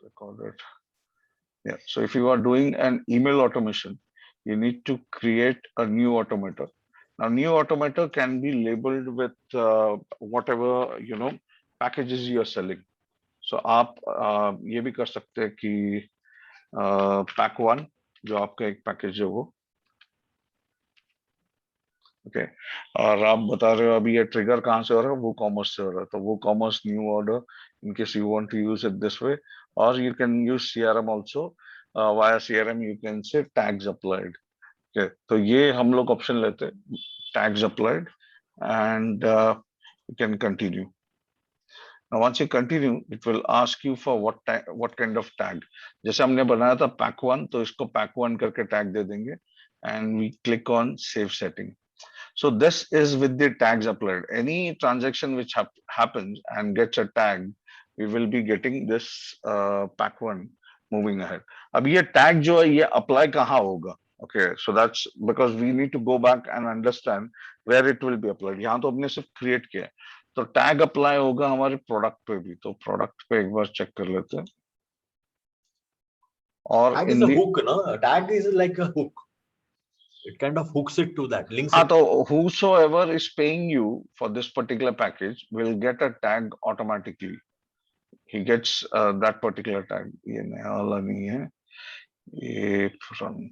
recorded. Yeah. So if you are doing an email automation, you need to create a new automator. Now, new automator can be labeled with whatever packages you are selling. So आप ये भी कर सकते हैं कि pack one जो आपका एक पैकेज है वो ओके और आप बता रहे हो अभी ये ट्रिगर कहाँ से हो रहा है वो कॉमर्स से हो रहा है तो वो commerce new order in case you want to use it this way और you can use CRM also via CRM you can say tags applied okay तो ये हम लोग ऑप्शन लेते हैं tags applied and you can continue Now, once you continue, it will ask you for what kind of tag. जैसे हमने बनाया था pack one, तो इसको pack one करके tag दे देंगे, and we click on save setting. So this is with the tags applied. Any transaction which happens and gets a tag, we will be getting this pack one moving ahead. अब ये tag जो है ये apply कहाँ होगा? Okay, so that's because we need to go back and understand where it will be applied. यहाँ तो हमने सिर्फ create किया है. तो टैग अप्लाई होगा हमारे प्रोडक्ट पे भी तो प्रोडक्ट पे एक बार चेक कर लेते हैं और tag is a hook, no? Tag is like a hook. It kind of hooks it to that, links it. तो whosoever is paying you for this particular package will get a tag automatically. He gets that particular tag. ये नया वाला नहीं है ये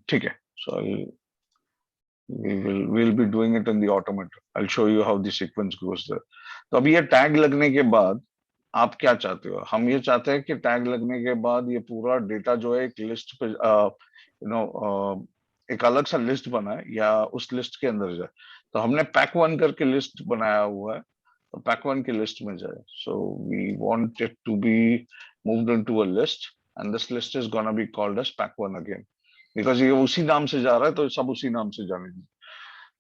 ठीक है so we'll be doing it in the automator. I'll show you how the sequence goes there. तो अभी ये टैग लगने के बाद आप क्या चाहते हो हम ये चाहते हैं कि टैग लगने के बाद ये पूरा डेटा जो है एक लिस्ट पे एक अलग सा लिस्ट बना है या उस लिस्ट के अंदर जाए तो हमने पैक वन करके लिस्ट बनाया हुआ है तो पैक वन की लिस्ट में जाए so we want it to be moved into a list and this list is gonna be called as pack one again because ये उसी नाम से जा रहा है तो सब उसी नाम से जानेंगे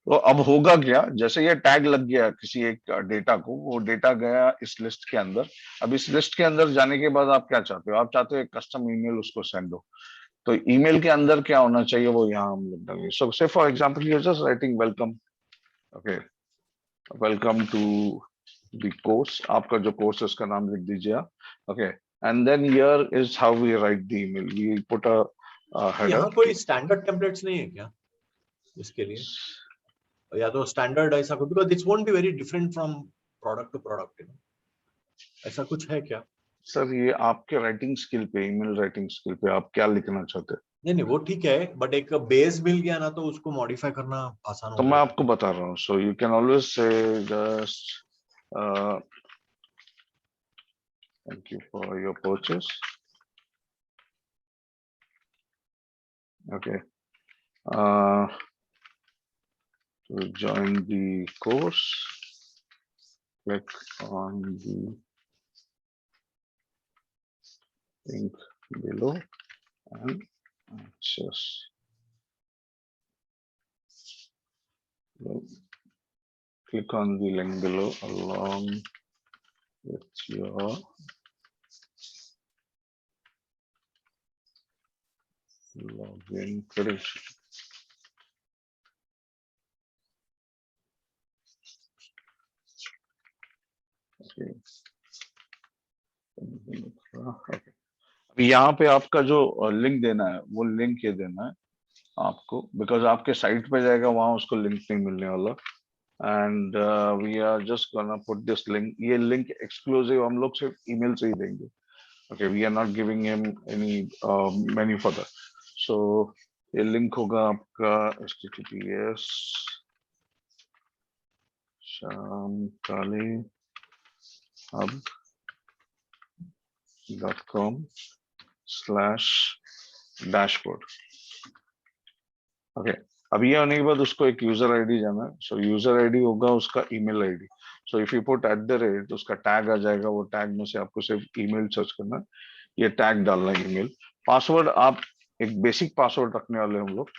तो अब होगा क्या जैसे ये टैग लग गया किसी एक डेटा को वो डेटा गया इस लिस्ट के अंदर अब इस लिस्ट के अंदर जाने के बाद आप क्या चाहते हो आप चाहते हो एक कस्टम ईमेल उसको सेंड हो तो ईमेल के अंदर क्या होना चाहिए वो यहाँ हम लिख देंगे so say for example you just writing welcome okay welcome to the course आपका जो कोर्स है उसका नाम लिख दीजिए आप okay and then here is how we write the email we put a header यहाँ कोई स्टैंडर्ड टेम्पलेट्स नहीं है क्या इसके लिए या तो स्टैंडर्ड ऐसा कुछ because this won't be very different from product to product ऐसा कुछ है क्या सर ये आपके राइटिंग स्किल पे ईमेल राइटिंग स्किल पे आप क्या लिखना चाहते हैं नहीं वो ठीक है बट एक बेस मिल गया ना तो उसको मॉडिफाई करना आसान तो हो मैं आपको बता रहा हूँ सो you can always say just thank you for your purchase okay to join the course click on the link below and access click on the link below along with your login credentials. Okay. अभी यहाँ पे आपका जो link देना है वो link ये देना है आपको बिकॉज आपके साइट पे जाएगा वहां उसको लिंक नहीं मिलने वाला and we are just gonna put this link ये लिंक एक्सक्लूसिव हम लोग सिर्फ ईमेल से ही देंगे okay we are not giving him any menu for that so ये लिंक होगा आपका https shamkalihub.com/dashboard ओके अब ये होने के बाद उसको एक यूजर आईडी जाना है सो यूजर आईडी होगा उसका email ID so if you put @ उसका टैग आ जाएगा वो टैग में से आपको सिर्फ ईमेल सर्च करना है ये टैग डालना है ईमेल पासवर्ड आप एक बेसिक पासवर्ड रखने वाले हम लोग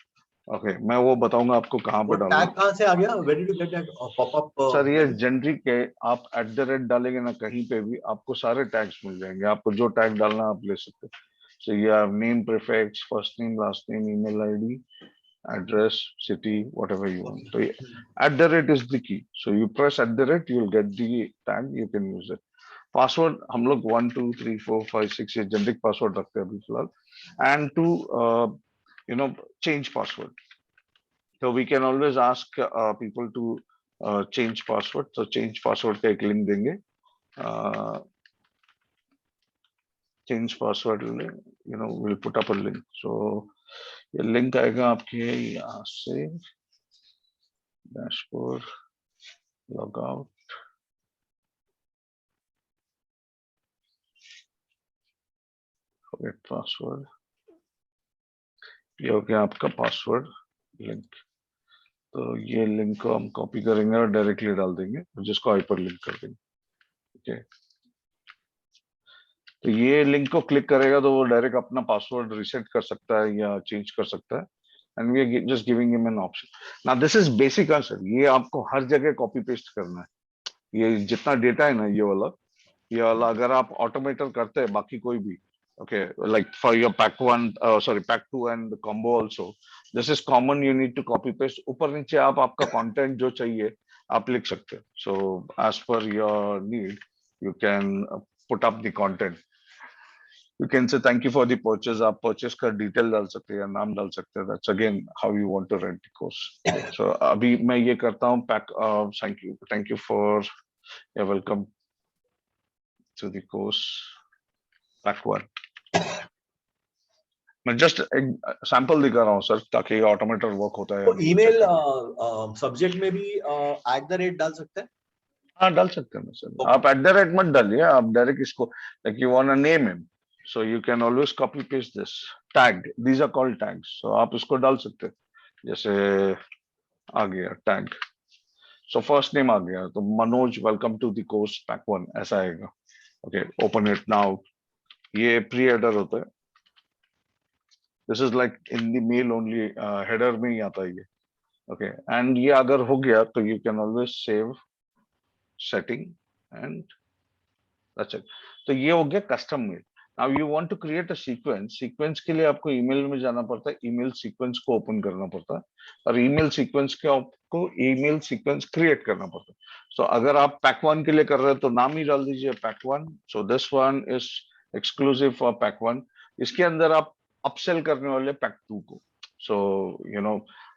ओके मैं वो बताऊंगा आपको कहाँ पे डालना टैग कहाँ से आ गया where did you get that popup sir ये जेनरिक है आप @ डालेंगे ना कहीं पे भी आपको सारे टैग्स मिल जाएंगे आपको जो टैग डालना आप ले सकते हैं सो ये name prefix first name last name email ID address city whatever you want so @ is the key so you press @ you'll get the tag you can use it password हम लोग 1 2 3 4 5 6 ये जेनरिक पासवर्ड रखते हैं अभी फिलहाल, and to you know change password, so we can always ask people to change password, so change password का एक link देंगे, change password, we'll put up a link, so ये लिंक आएगा आपके यहाँ से, dashboard, log out, forget password, ये हो गया आपका पासवर्ड लिंक। तो ये लिंक को हम कॉपी करेंगे और डायरेक्टली डाल देंगे, जिसको हाइपर लिंक कर देंगे। ओके, तो ये लिंक को क्लिक करेगा तो वो डायरेक्ट अपना पासवर्ड रिसेट कर सकता है या चेंज कर सकता है, and we are just giving him an option. Now this is basic answer, ये आपको हर जगह कॉपी पेस्ट करना है। ये जितना डेटा है ना ये वाला अगर आप ऑटोमेटर करते हैं बाकी कोई भी, okay, like for your pack 1 sorry pack 2 and combo also, this is common, you need to copy paste, ऊपर नीचे आप आपका कंटेंट जो चाहिए आप लिख सकते हैं, so as per your need you can put up the content, you can say thank you for the purchase, आप purchase का डिटेल डाल सकते हैं, नाम डाल सकते हैं, that's again how you want to rent the course। so अभी मैं ये करता हूँ pack, thank you for, yeah, welcome to the course pack 1। मैं जस्ट एक सैंपल दिखा रहा हूँ सर, ताकि ऑटोमेटर वर्क होता है। तो ईमेल सब्जेक्ट में भी @ डाल सकते हैं? हाँ, डाल सकते हैं सर, आप @ मत डालिए, आप डायरेक्ट इसको, like you want a name him, so you can always copy paste this tag, these are called tags, so आप इसको डाल सकते हैं। जैसे आ गया टैग, सो फर्स्ट नेम आ गया तो Manoj, welcome to the course pack 1 ऐसा आएगा। ओके, ओपन इट नाउ, ये प्री हेडर होता है, this is like in the mail only, header में ही आता है ये। ओके, एंड ये अगर हो गया तो you can always save setting and that's it. तो ये हो गया custom mail. Now you want to create a sequence, sequence के लिए आपको ईमेल में जाना पड़ता है, ईमेल सीक्वेंस को ओपन करना पड़ता है, और ईमेल सीक्वेंस के आपको ईमेल सीक्वेंस क्रिएट करना पड़ता है। सो अगर आप पैक 1 के लिए कर रहे हैं तो नाम ही डाल दीजिए pack 1, so this one is exclusive for pack 1। इसके अंदर आप अपसेल करने वाले पैक 2 को, so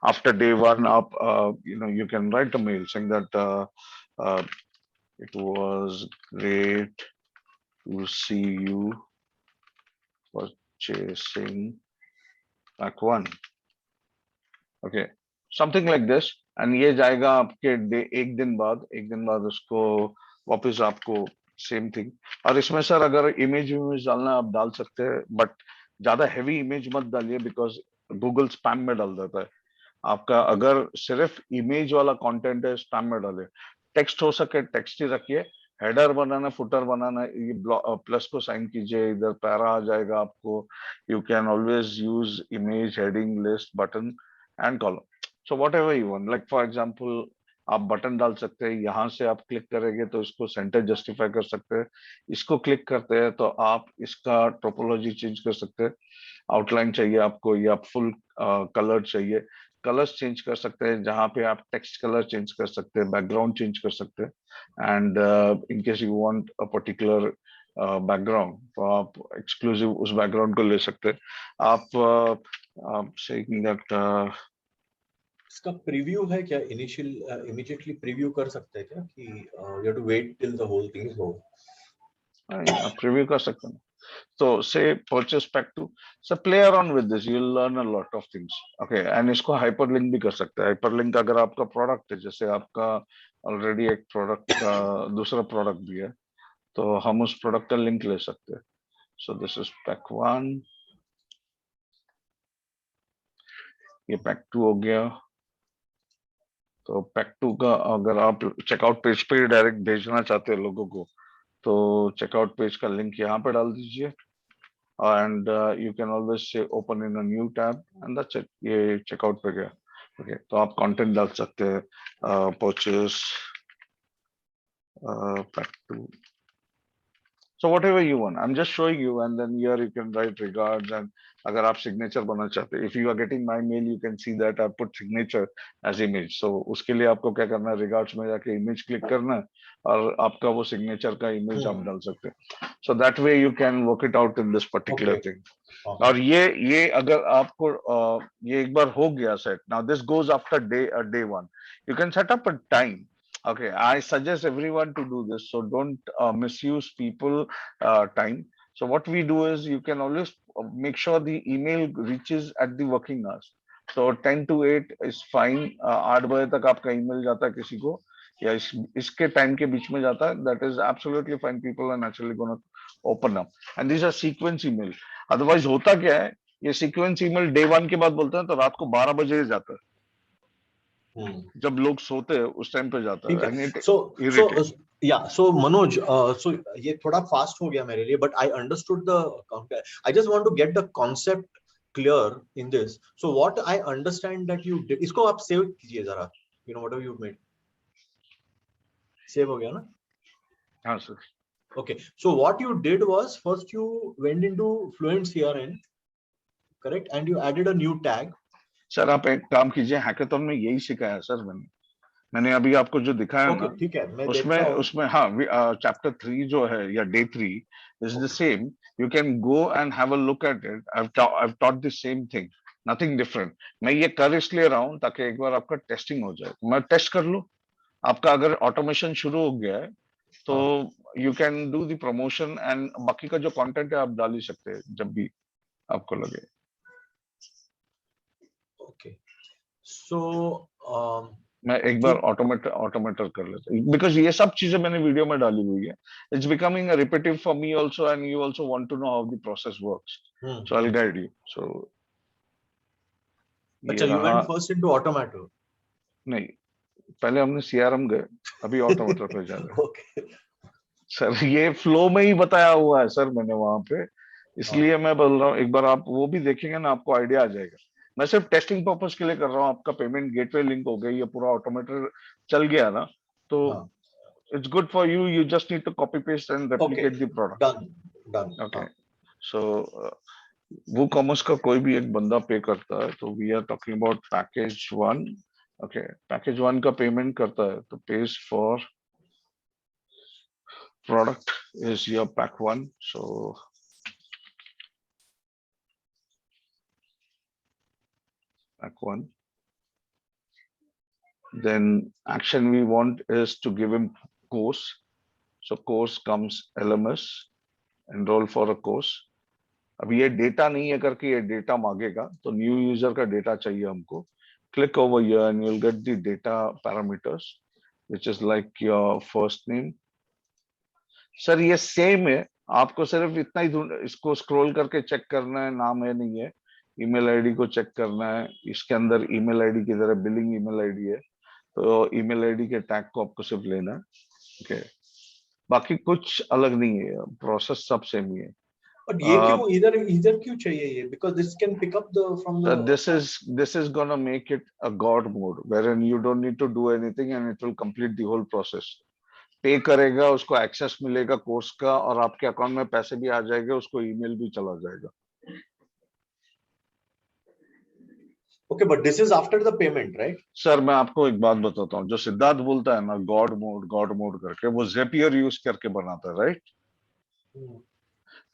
after day 1 up, you can write a mail saying that it was great to see you purchasing pack 1, okay, something like this, and ये जाएगा आपके एक दिन बाद उसको वापस आपको सेम थिंग। और इसमें सर अगर इमेज डालना आप डाल सकते हैं, बट ज्यादा हैवी इमेज मत डालिए, बिकॉज गूगल स्पैम में डाल देता है आपका। अगर सिर्फ इमेज वाला कंटेंट है, स्पैम में डाले। टेक्स्ट हो सके टेक्स्ट ही रखिए, हेडर बनाना, फुटर बनाना, ये प्लस को साइन कीजिए, इधर पैरा आ जाएगा आपको। You can always use image, heading, list, button and column, so what ever you want. Like for example आप बटन डाल सकते हैं, यहाँ से आप क्लिक करेंगे तो इसको सेंटर जस्टिफाई कर सकते हैं, इसको क्लिक करते हैं तो आप इसका टोपोलॉजी चेंज कर सकते हैं। आउटलाइन चाहिए आपको या फुल कलर चाहिए, कलर्स चेंज कर सकते हैं, जहां पे आप टेक्स्ट कलर चेंज कर सकते हैं, बैकग्राउंड चेंज कर सकते हैं, and in case you want a particular background तो आप एक्सक्लूसिव उस बैकग्राउंड को ले सकते हैं। आप सेइंग दैट इसका प्रीव्यू है क्या? इनिशियल इमीडिएटली प्रीव्यू कर सकते हैं क्या कि you have to wait till the whole thing is over? आप प्रीव्यू कर सकते हैं। So say purchase pack 2, so play around with this, you'll learn a lot of things, okay, and इसको hyperlink भी कर सकते हैं। hyperlink अगर आपका प्रोडक्ट है, जैसे आपका ऑलरेडी एक प्रोडक्ट का दूसरा प्रोडक्ट भी है, तो हम उस प्रोडक्ट का लिंक ले सकते हैं। so this is pack 1, ये pack 2 हो गया। तो pack 2 का अगर आप चेकआउट पेज पे डायरेक्ट भेजना चाहते हैं लोगों को, तो चेकआउट पेज का लिंक यहाँ पे डाल दीजिए, and you can always say open in a new tab, and that's it, ये checkout पे गया। okay, तो आप content डाल सकते हैं, purchase pack 2, so whatever you want, I'm just showing you, and then here you can write regards, and अगर आप signature बनाना चाहते हैं, if you are getting my mail you can see that I put signature as image, so उसके लिए आपको क्या करना है, regards में जाके image click करना है और आपका वो सिग्नेचर का इमेज आप डाल सकते हैं. So that way you can work it out in this particular thing. और ये अगर आपको ये एक बार हो गया set, now this goes after day one. You can set up a time. Okay, I suggest everyone to do this. So don't misuse people time. So what we do is you can always make sure the email reaches at the working hours. So 10 to 8 is fine. 8 बजे तक आपका email जाता है किसी को या इसके time के बीच में जाता है, that is absolutely fine. People are naturally gonna open up. And these are sequence email. Otherwise होता क्या है, ये सीक्वेंस ईमेल डे वन के बाद बोलते हैं तो रात को 12 बजे जाता है. जब लोग सोते हैं उस टाइम पे जाता है. And it irritates. So Manoj, so ये थोड़ा फास्ट हो गया मेरे लिए, but I understood I just want to get the concept clear in this. So what I understand that you did, इसको आप सेव कीजिए जरा, you know, whatever you made. Save हो गया ना? हाँ sir. Okay, so what you did was first you went into Fluent CRM, correct, and you added a new tag. Sir आप एक काम कीजिए, हैकाथॉन में यही सिखाया सर मैंने अभी आपको जो दिखाया ना, ठीक है, मैं उसमें देखता हूं. उसमें हाँ, चैप्टर 3 जो है या day 3 is the same. You can go and have a look at it. I taught the same thing, nothing different. मैं ये कर इसलिए रहा हूँ ताकि एक बार आपका टेस्टिंग हो जाए, मैं टेस्ट कर लूं. आपका अगर ऑटोमेशन शुरू हो गया है तो you can do the promotion and बाकी का जो कंटेंट है आप डाल ही सकते हैं जब भी आपको लगे. Okay, so मैं एक बार ऑटोमेटर कर लेता हूँ बिकॉज ये सब चीजें मैंने वीडियो में डाली हुई है. It's becoming a repetitive for me also and you also want to know how the process works. So I will guide you. So अच्छा, you went first into automator. नहीं, पहले हमने सीआरएम गए, अभी ऑटोमेटर पे जा रहे हैं. Okay. सर ये फ्लो में ही बताया हुआ है सर मैंने वहां पे, इसलिए मैं बोल रहा हूँ एक बार आप वो भी देखेंगे ना आपको आइडिया आ जाएगा. मैं सिर्फ टेस्टिंग पर्पस के लिए कर रहा हूँ. आपका पेमेंट गेटवे लिंक हो गई, ये पूरा ऑटोमेटर चल गया ना, तो it's good for you. You just need to copy paste and replicate the product. Done. Okay. So WooCommerce का कोई भी एक बंदा पे करता है तो we are talking about package 1. Okay, package 1 का पेमेंट करता है तो pays for product is your pack 1. So pack 1. Then action we want is to give him course. So course comes LMS, enroll for a course. अभी ये data नहीं है करके ये डेटा मांगेगा, तो न्यू यूजर का डेटा चाहिए हमको. Click over here and you will get the data parameters which is like your first name. Sir ये सेम है, आपको सिर्फ इतना ही इसको स्क्रॉल करके चेक करना है, नाम है नहीं है. ईमेल आईडी को चेक करना है, इसके अंदर ईमेल आईडी की तरह बिलिंग ईमेल आईडी है, तो ईमेल आईडी के टैग को आपको सिर्फ लेना है. ओके, बाकी कुछ अलग नहीं है, प्रोसेस सब सेम ही है. But ये क्यों इधर क्यों चाहिए ये? Because this can pick up from the. This is gonna make it a God mode wherein you don't need to do anything and it will complete the whole process. पे करेगा, उसको एक्सेस मिलेगा कोर्स का और आपके account में पैसे भी आ जाएंगे, उसको ईमेल भी चला जाएगा. Okay, but this is after the payment, right? Sir मैं आपको एक बात बताता हूँ, जो सिद्धार्थ बोलता है ना गॉड मोड करके, वो Zapier यूज करके बनाता है, राइट?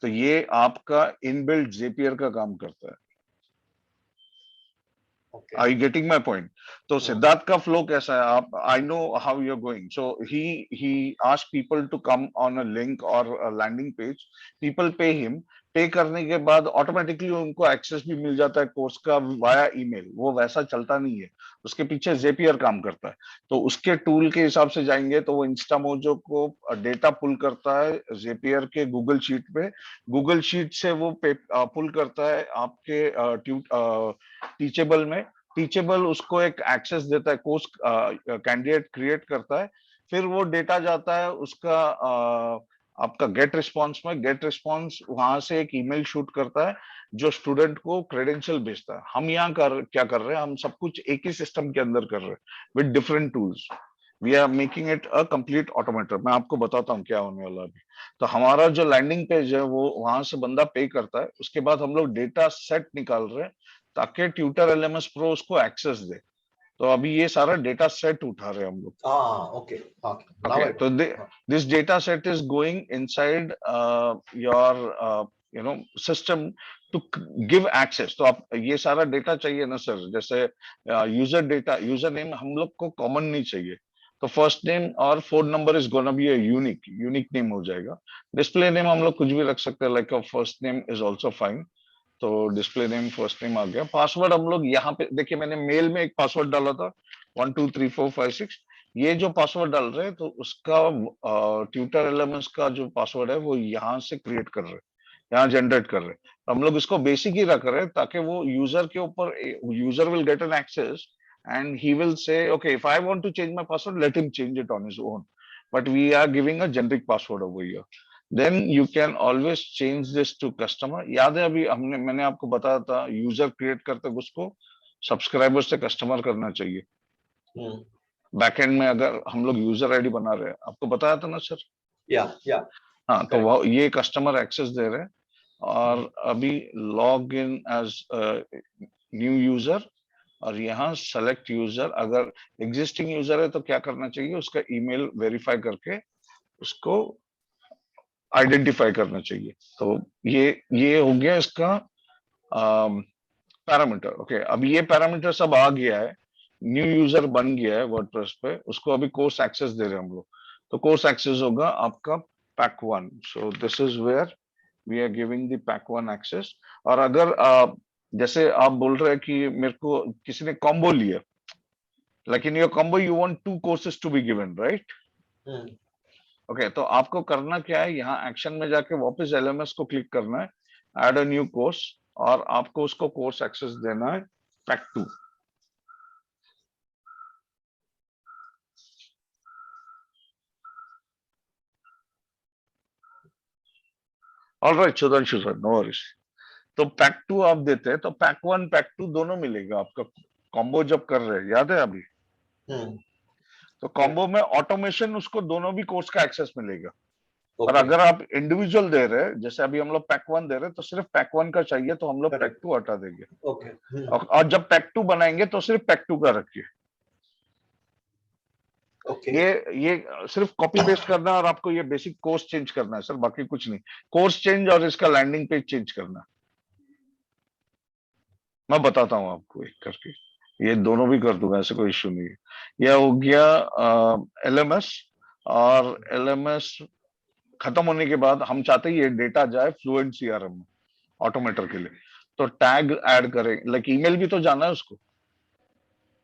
तो ये आपका इनबिल्ट Zapier का काम करता है. Are you getting my point? तो सिद्धार्थ का फ्लो कैसा है, आप I know how you're going. So he asked people to come on a link or a landing page. People pay him. पे करने के बाद ऑटोमेटिकली उनको एक्सेस भी मिल जाता है कोर्स का वाया ईमेल. वो वैसा चलता नहीं है, उसके पीछे Zapier काम करता है. तो उसके टूल के हिसाब से जाएंगे तो वो इंस्टामोजो को डेटा पुल करता है Zapier के गूगल शीट पे. गूगल शीट से वो पुल करता है आपके टीचेबल में. टीचेबल उसको एक एक्सेस देता है, कोर्स कैंडिडेट क्रिएट करता है, फिर वो डेटा जाता है उसका आपका गेट रिस्पॉन्स में. गेट रिस्पॉन्स वहां से एक ईमेल शूट करता है जो स्टूडेंट को क्रेडेंशियल भेजता है. हम यहाँ क्या कर रहे हैं, हम सब कुछ एक ही सिस्टम के अंदर कर रहे हैं with different tools. We are making it a complete automator. मैं आपको बताता हूँ क्या होने वाला अभी. तो हमारा जो लैंडिंग पेज है वो वहां से बंदा पे करता है, उसके बाद हम लोग डेटा सेट निकाल रहे हैं ताकि ट्यूटर LMS प्रो उसको एक्सेस दे. तो अभी ये सारा डेटा सेट उठा रहे हैं हम लोग. Okay. Now Okay, I so got it. this data set is going inside your system to give access. तो आप ये सारा डेटा चाहिए ना सर, जैसे यूजर डेटा, यूजर नेम हम लोग को कॉमन नहीं चाहिए, तो फर्स्ट नेम और phone number is gonna be unique name हो जाएगा. डिस्प्ले नेम हम लोग कुछ भी रख सकते हैं, like first name is also fine. तो डिस्प्ले नेम फर्स्ट नेम आ गया. पासवर्ड हम लोग यहाँ पे देखिए, मैंने मेल में एक पासवर्ड डाला था 123456. ये जो पासवर्ड डाल रहे हैं तो उसका ट्विटर एलिमेंट्स का जो पासवर्ड है वो यहाँ से क्रिएट कर रहे हैं, यहाँ जनरेट कर रहे हैं. तो हम लोग इसको बेसिक ही रख रहे हैं ताकि वो यूजर के ऊपर, user will get an access and he will say, okay, if I want to change my password, let him change it on his own, but we are giving a generic password over here. Then you can always change this to customer. याद है अभी मैंने आपको बताया था, user create करते उसको subscriber से कस्टमर करना चाहिए. बैकएंड में अगर हम लोग यूजर आईडी बना रहे हैं, आपको बताया था ना सर. Yeah. हाँ, तो वो ये कस्टमर एक्सेस दे रहे हैं. और अभी log in as new user, और यहाँ सेलेक्ट यूजर. अगर एग्जिस्टिंग यूजर है तो क्या करना चाहिए, उसका ईमेल वेरीफाई करके उसको आइडेंटिफाई करना चाहिए. तो ये हो गया इसका पैरामीटर. ओके, अब ये पैरामीटर सब आ गया है, न्यू यूजर बन गया है वर्डप्रेस पे, उसको अभी कोर्स एक्सेस दे रहे हैं हम लोग. तो कोर्स एक्सेस होगा आपका pack 1. So this is where we are giving the pack 1 access. और अगर जैसे आप बोल रहे हैं कि मेरे को किसी ने कॉम्बो लिया, like in your combo you want 2 courses to be given, right? Okay, तो आपको करना क्या है, यहाँ एक्शन में जाके वापस एलएमएस को क्लिक करना है, ऐड अ न्यू कोर्स, और आपको उसको कोर्स एक्सेस देना है pack 2. Alright Sudhanshu sir, no worries. तो पैक 2 आप देते हैं तो पैक 1 पैक 2 दोनों मिलेगा आपका. कॉम्बो जब कर रहे हैं, याद है अभी, तो कॉम्बो में ऑटोमेशन उसको दोनों भी कोर्स का एक्सेस मिलेगा. और अगर आप इंडिविजुअल दे रहे हैं, जैसे अभी हम लोग पैक 1 दे रहे हैं, तो सिर्फ पैक 1 का चाहिए तो हम लोग पैक 2 हटा देंगे. और जब पैक 2 बनाएंगे तो सिर्फ पैक 2 का रखिए. ये सिर्फ कॉपी पेस्ट करना है, और आपको ये बेसिक कोर्स चेंज करना है सर, बाकी कुछ नहीं. कोर्स चेंज और इसका लैंडिंग पेज चेंज करना, मैं बताता हूं आपको एक करके. ये दोनों भी कर दूंगा, ऐसे कोई इश्यू नहीं है. यह हो गया एलएमएस. और एलएमएस खत्म होने के बाद हम चाहते हैं ये डेटा जाए फ्लुएंट सीआरएम में ऑटोमेटर के लिए. तो टैग ऐड करें, लाइक ईमेल भी तो जाना है उसको,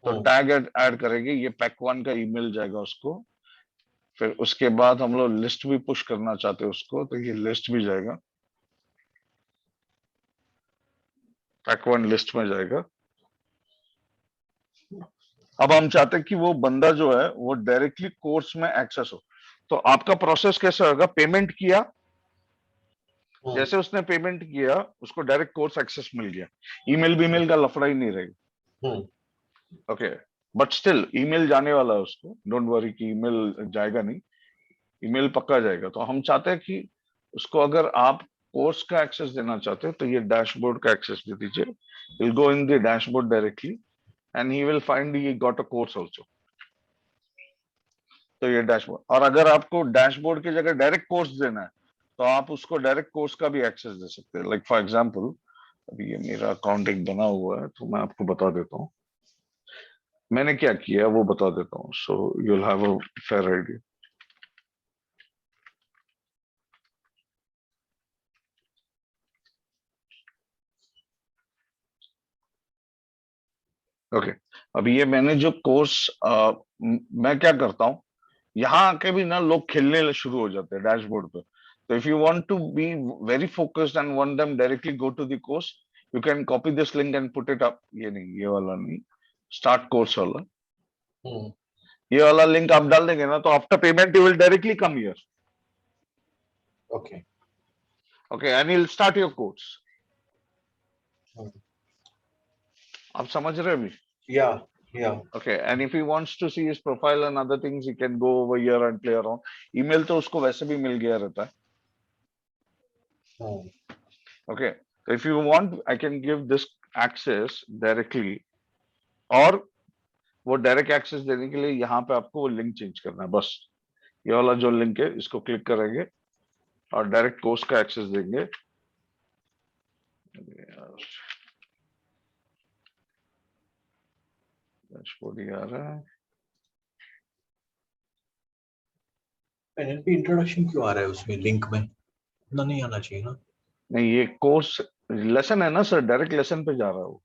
तो टैग ऐड करेंगे. ये पैक 1 का ईमेल जाएगा उसको. फिर उसके बाद हम लोग लिस्ट भी पुश करना चाहते हैं उसको, तो ये लिस्ट भी जाएगा, पैक 1 लिस्ट में जाएगा. अब हम चाहते हैं कि वो बंदा जो है वो डायरेक्टली कोर्स में एक्सेस हो. तो आपका प्रोसेस कैसे होगा, पेमेंट किया, जैसे उसने पेमेंट किया उसको डायरेक्ट कोर्स एक्सेस मिल गया, ईमेल का लफड़ा ही नहीं रहेगा. ओके, बट स्टिल ईमेल जाने वाला है उसको, डोंट वरी कि ईमेल जाएगा नहीं, ईमेल पक्का जाएगा. तो हम चाहते हैं कि उसको अगर आप कोर्स का एक्सेस देना चाहते हैं तो ये डैशबोर्ड का एक्सेस दे दीजिए. Will go in the dashboard directly and he will find he got a course also. तो ये डैशबोर्ड. और अगर आपको डैशबोर्ड की जगह डायरेक्ट कोर्स देना है तो आप उसको डायरेक्ट कोर्स का भी एक्सेस दे सकते हैं. लाइक फॉर एग्जांपल, अभी ये मेरा अकाउंट एक बना हुआ है तो मैं आपको बता देता हूँ मैंने क्या किया वो बता देता हूँ. So you will have a fair idea. Okay, अभी ये मैंने जो कोर्स, मैं क्या करता हूँ, यहाँ आके भी ना लोग खेलने शुरू हो जाते हैं डैशबोर्ड पे. तो if you want to be very focused and want them directly go to the course, you can copy this link and put it up. ये नहीं, ये वाला नहीं, स्टार्ट कोर्स वाला, ये वाला लिंक आप डाल देंगे ना, तो after payment you will directly come here. Okay, and you will start your course. आप समझ रहे हैं अभी? Yeah. Okay, and if he wants to see his profile and other things, he can go over here and play around. Email तो उसको वैसे भी मिल गया रहता है. Okay, so if you want, I can give this access directly, और वो direct access देने के लिए यहाँ पे आपको वो लिंक चेंज करना है बस। ये वाला जो लिंक है इसको क्लिक करेंगे और डायरेक्ट कोर्स का एक्सेस देंगे। डैशबोर्ड ही आ रहा है। एनएलपी इंट्रोडक्शन क्यों आ रहा है उसमें लिंक में? इतना नहीं आना चाहिए ना। नहीं, ये कोर्स लेसन है ना सर, डायरेक्ट लेसन पे जा रहा है वो।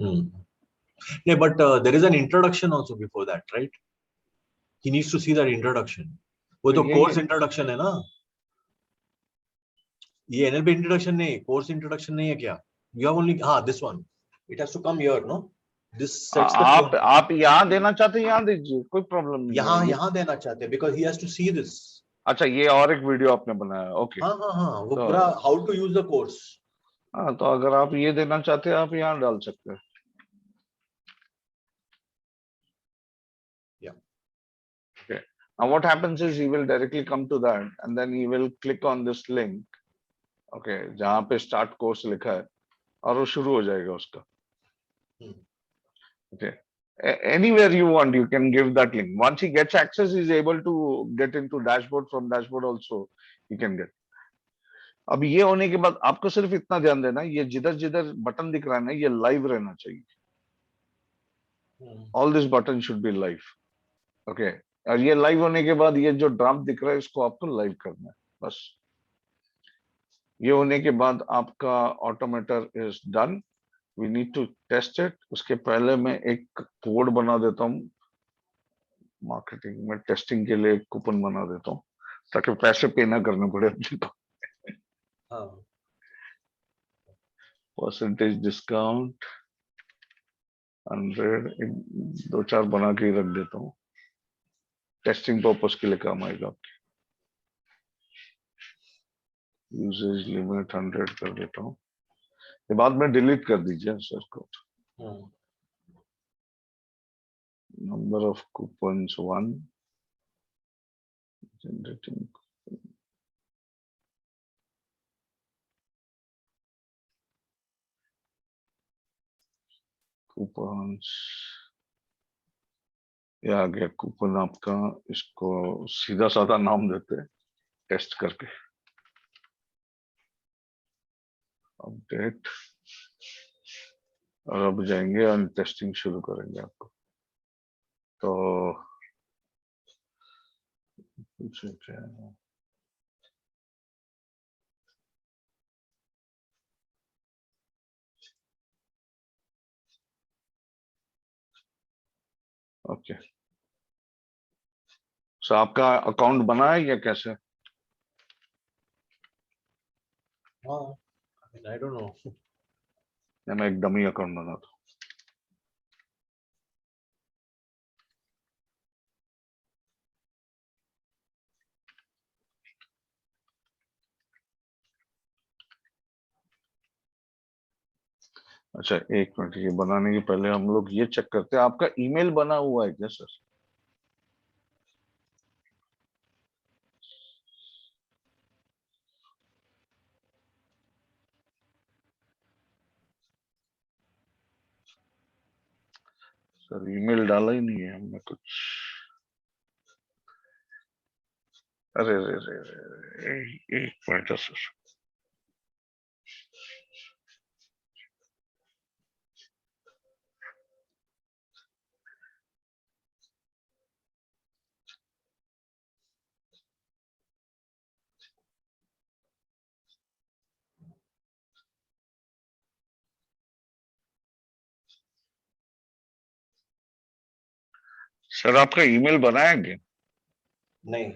नहीं, but there is an introduction also before that, right? He needs to see that introduction. वो तो कोर्स इंट्रोडक्शन है ना, ये एनएलपी इंट्रोडक्शन नहीं, कोर्स इंट्रोडक्शन नहीं है क्या? You have only, हाँ, this one. It has to come here, no? This sets the tone. आप यहाँ देना चाहते हैं यहाँ दीजिए, कोई प्रॉब्लम नहीं है। यहाँ देना चाहते हैं because he has to see this. अच्छा, ये और एक वीडियो आपने बनाया, ओके। हाँ, वो पूरा how to use the course. हाँ, तो अगर आप ये देना चाहते हैं आप यहाँ डाल सकते हैं। Yeah. Okay. Now what happens is he will directly come to that and then he will click on this link, okay, जहाँ पे start course लिखा है और वो शुरू हो जाएगा उसका। Okay. Anywhere you want, you can give that link. Once he gets access, he is able to get into dashboard. From dashboard also, he can get. अब ये होने के बाद आपको सिर्फ इतना ध्यान देना, ये जिधर जिधर बटन दिख रहा है ना, ये लाइव रहना चाहिए। All this button should be live. Okay. और ये लाइव होने के बाद ये जो ड्राफ्ट दिख रहा है इसको आपको लाइव करना है बस। ये होने के बाद आपका automator is done. We need to test it. उसके पहले मैं एक कोड बना देता हूँ, मार्केटिंग में टेस्टिंग के लिए एक कूपन बना देता हूँ ताकि पैसे पे ना करने पड़े अपने को। परसेंटेज डिस्काउंट 100, दो चार बना के ही रख देता हूँ, टेस्टिंग पर्पस के लिए काम आएगा आपके। यूसेज लिमिट 100 कर देता हूँ, ये बाद में डिलीट कर दीजिए सर को। Number of coupons 1, generating coupons, ये आ गया कूपन आपका। इसको सीधा साधा नाम देते हैं टेस्ट करके। अपडेट, और अब जाएंगे और टेस्टिंग शुरू करेंगे आपको। तो क्या है, ओके। सो आपका अकाउंट बना है या कैसे? I don't know. मैं एक डमी अकाउंट बनाता हूँ। अच्छा, एक मिनट, ये बनाने के पहले हम लोग ये चेक करते हैं आपका ईमेल बना हुआ है क्या सर? सर ईमेल डाला ही नहीं है हमने कुछ। अरे रे रे रे, एक मिनट सर। सर आपका ईमेल बनाया क्या? नहीं,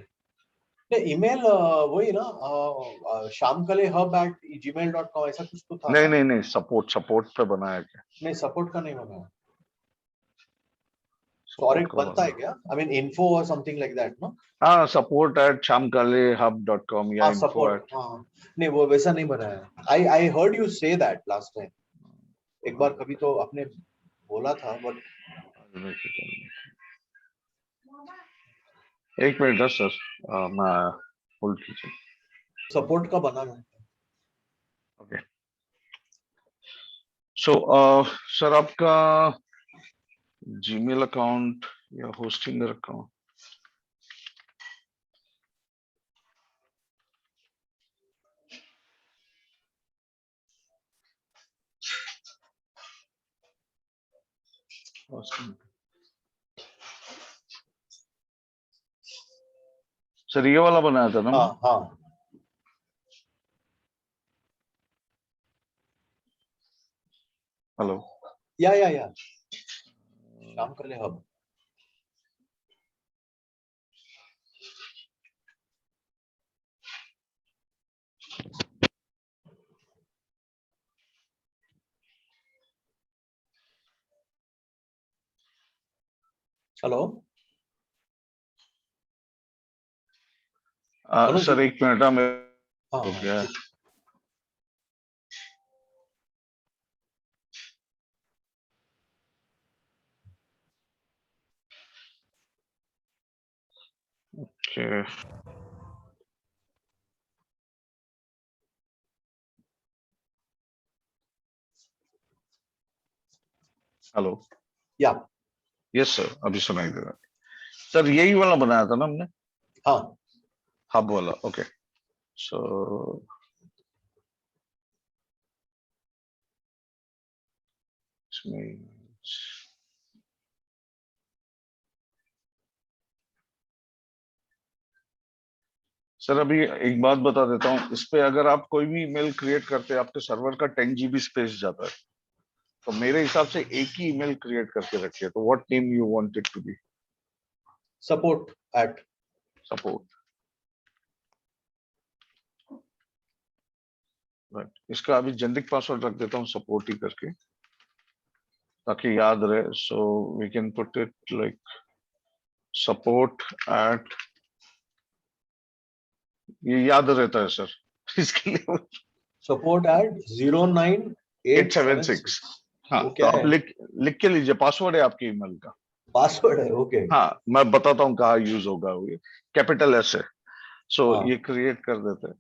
ईमेल वही ना, shamkale@gmail.com ऐसा कुछ तो था। नहीं, सपोर्ट पे बनाया क्या? नहीं, सपोर्ट का नहीं बना। फॉर इट बनता है क्या? I mean info or something like that, no? हाँ, support@shamkalehub.com या info@। हाँ, नहीं वो वैसा नहीं बना है। I heard you say that last time. एक बार कभी तो आपने बोला था, बट एक मिनट सर, मैं होल्ड कीजिए। सपोर्ट का बना है। ओके। सो सर आपका Gmail account या Hostinger account. सर ये वाला बनाया था ना? हाँ हाँ हेलो. या काम कर ले अब. हेलो मनोज जी. सर एक मिनट में हाँ हो हाँ गया. ठीक. Okay. हेलो. या यस सर, अभी सुनाई दे रहा है. सर यही वाला बनाया था ना हमने, हाँ हब वाला. ओके. सो इसमें सर अभी एक बात बता देता हूँ, इस पे अगर आप कोई भी ईमेल क्रिएट करते हैं आपके सर्वर का 10 GB स्पेस जाता है. तो मेरे हिसाब से एक ही ईमेल क्रिएट करके रखिए. तो what name you want it to be? support at. Support. Right. इसका अभी जेनरिक पासवर्ड रख देता हूँ सपोर्ट ही करके, ताकि याद रहे. So we can put it like support at. ये याद रहता है सर. इसके लिए support at 09876. 876. हाँ, वो तो क्या आप है? लिख के लीजिए, पासवर्ड है आपके ईमेल का. पासवर्ड है. ओके. हाँ, मैं बताता हूँ कहाँ यूज होगा. ये कैपिटल एस है. सो हाँ ये क्रिएट कर देते हैं.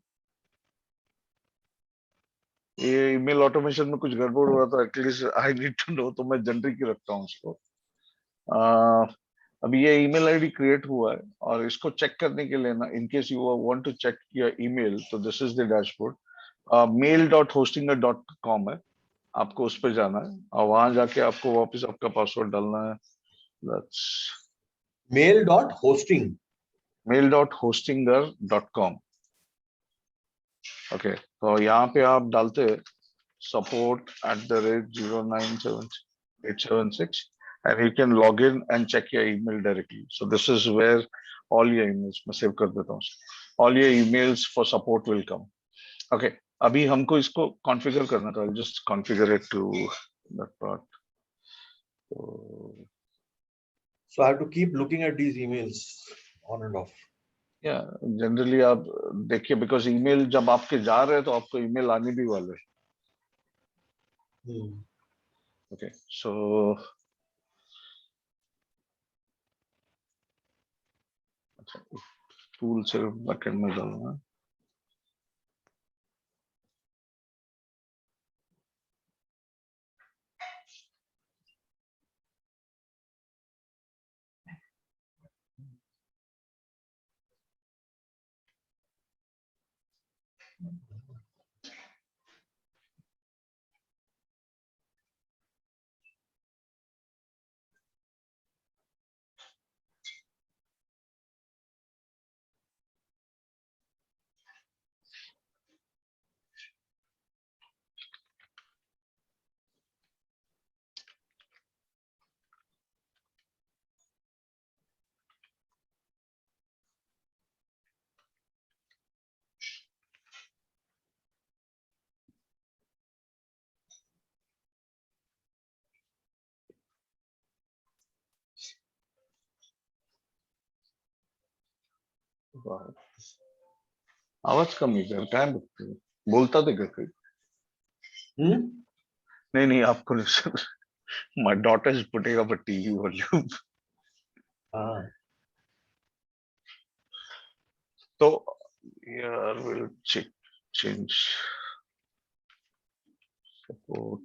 ये ईमेल ऑटोमेशन में कुछ गड़बड़ हुआ तो at least I need to know, तो मैं जनरिक ही रखता हूँ उसको. आ, अभी ये ईमेल आईडी क्रिएट हुआ है, और इसको चेक करने के लिए ना, in case you want to check your email, तो this is the dashboard. mail.hostinger.com है. आपको उस पर जाना है, और वहां जाके आपको वापस आपका पासवर्ड डालना है. That's mail.hosting. mail.hostinger.com. ओके. तो यहाँ पे आप डालते हैं support@097876, and you can log in and check your email directly. So this is where all your emails, मैं सेव कर देता हूँ, all your emails for support will come. Okay. अभी हमको इसको कॉन्फ़िगर करना था. Just configure it to that part. तो So I have to keep looking at these emails on and off. या जनरली आप देखिए, बिकॉज ईमेल जब आपके जा रहे हैं तो आपको ईमेल आने भी वाले. ओके. सो अच्छा, टूल सिर्फ बैकएंड में डालना है. आवाज कम ही कर, क्या बोलता थे करके. नहीं नहीं, आपको नहीं sir. My daughter is putting up a TV volume. हाँ तो यार विल चेंज सपोर्ट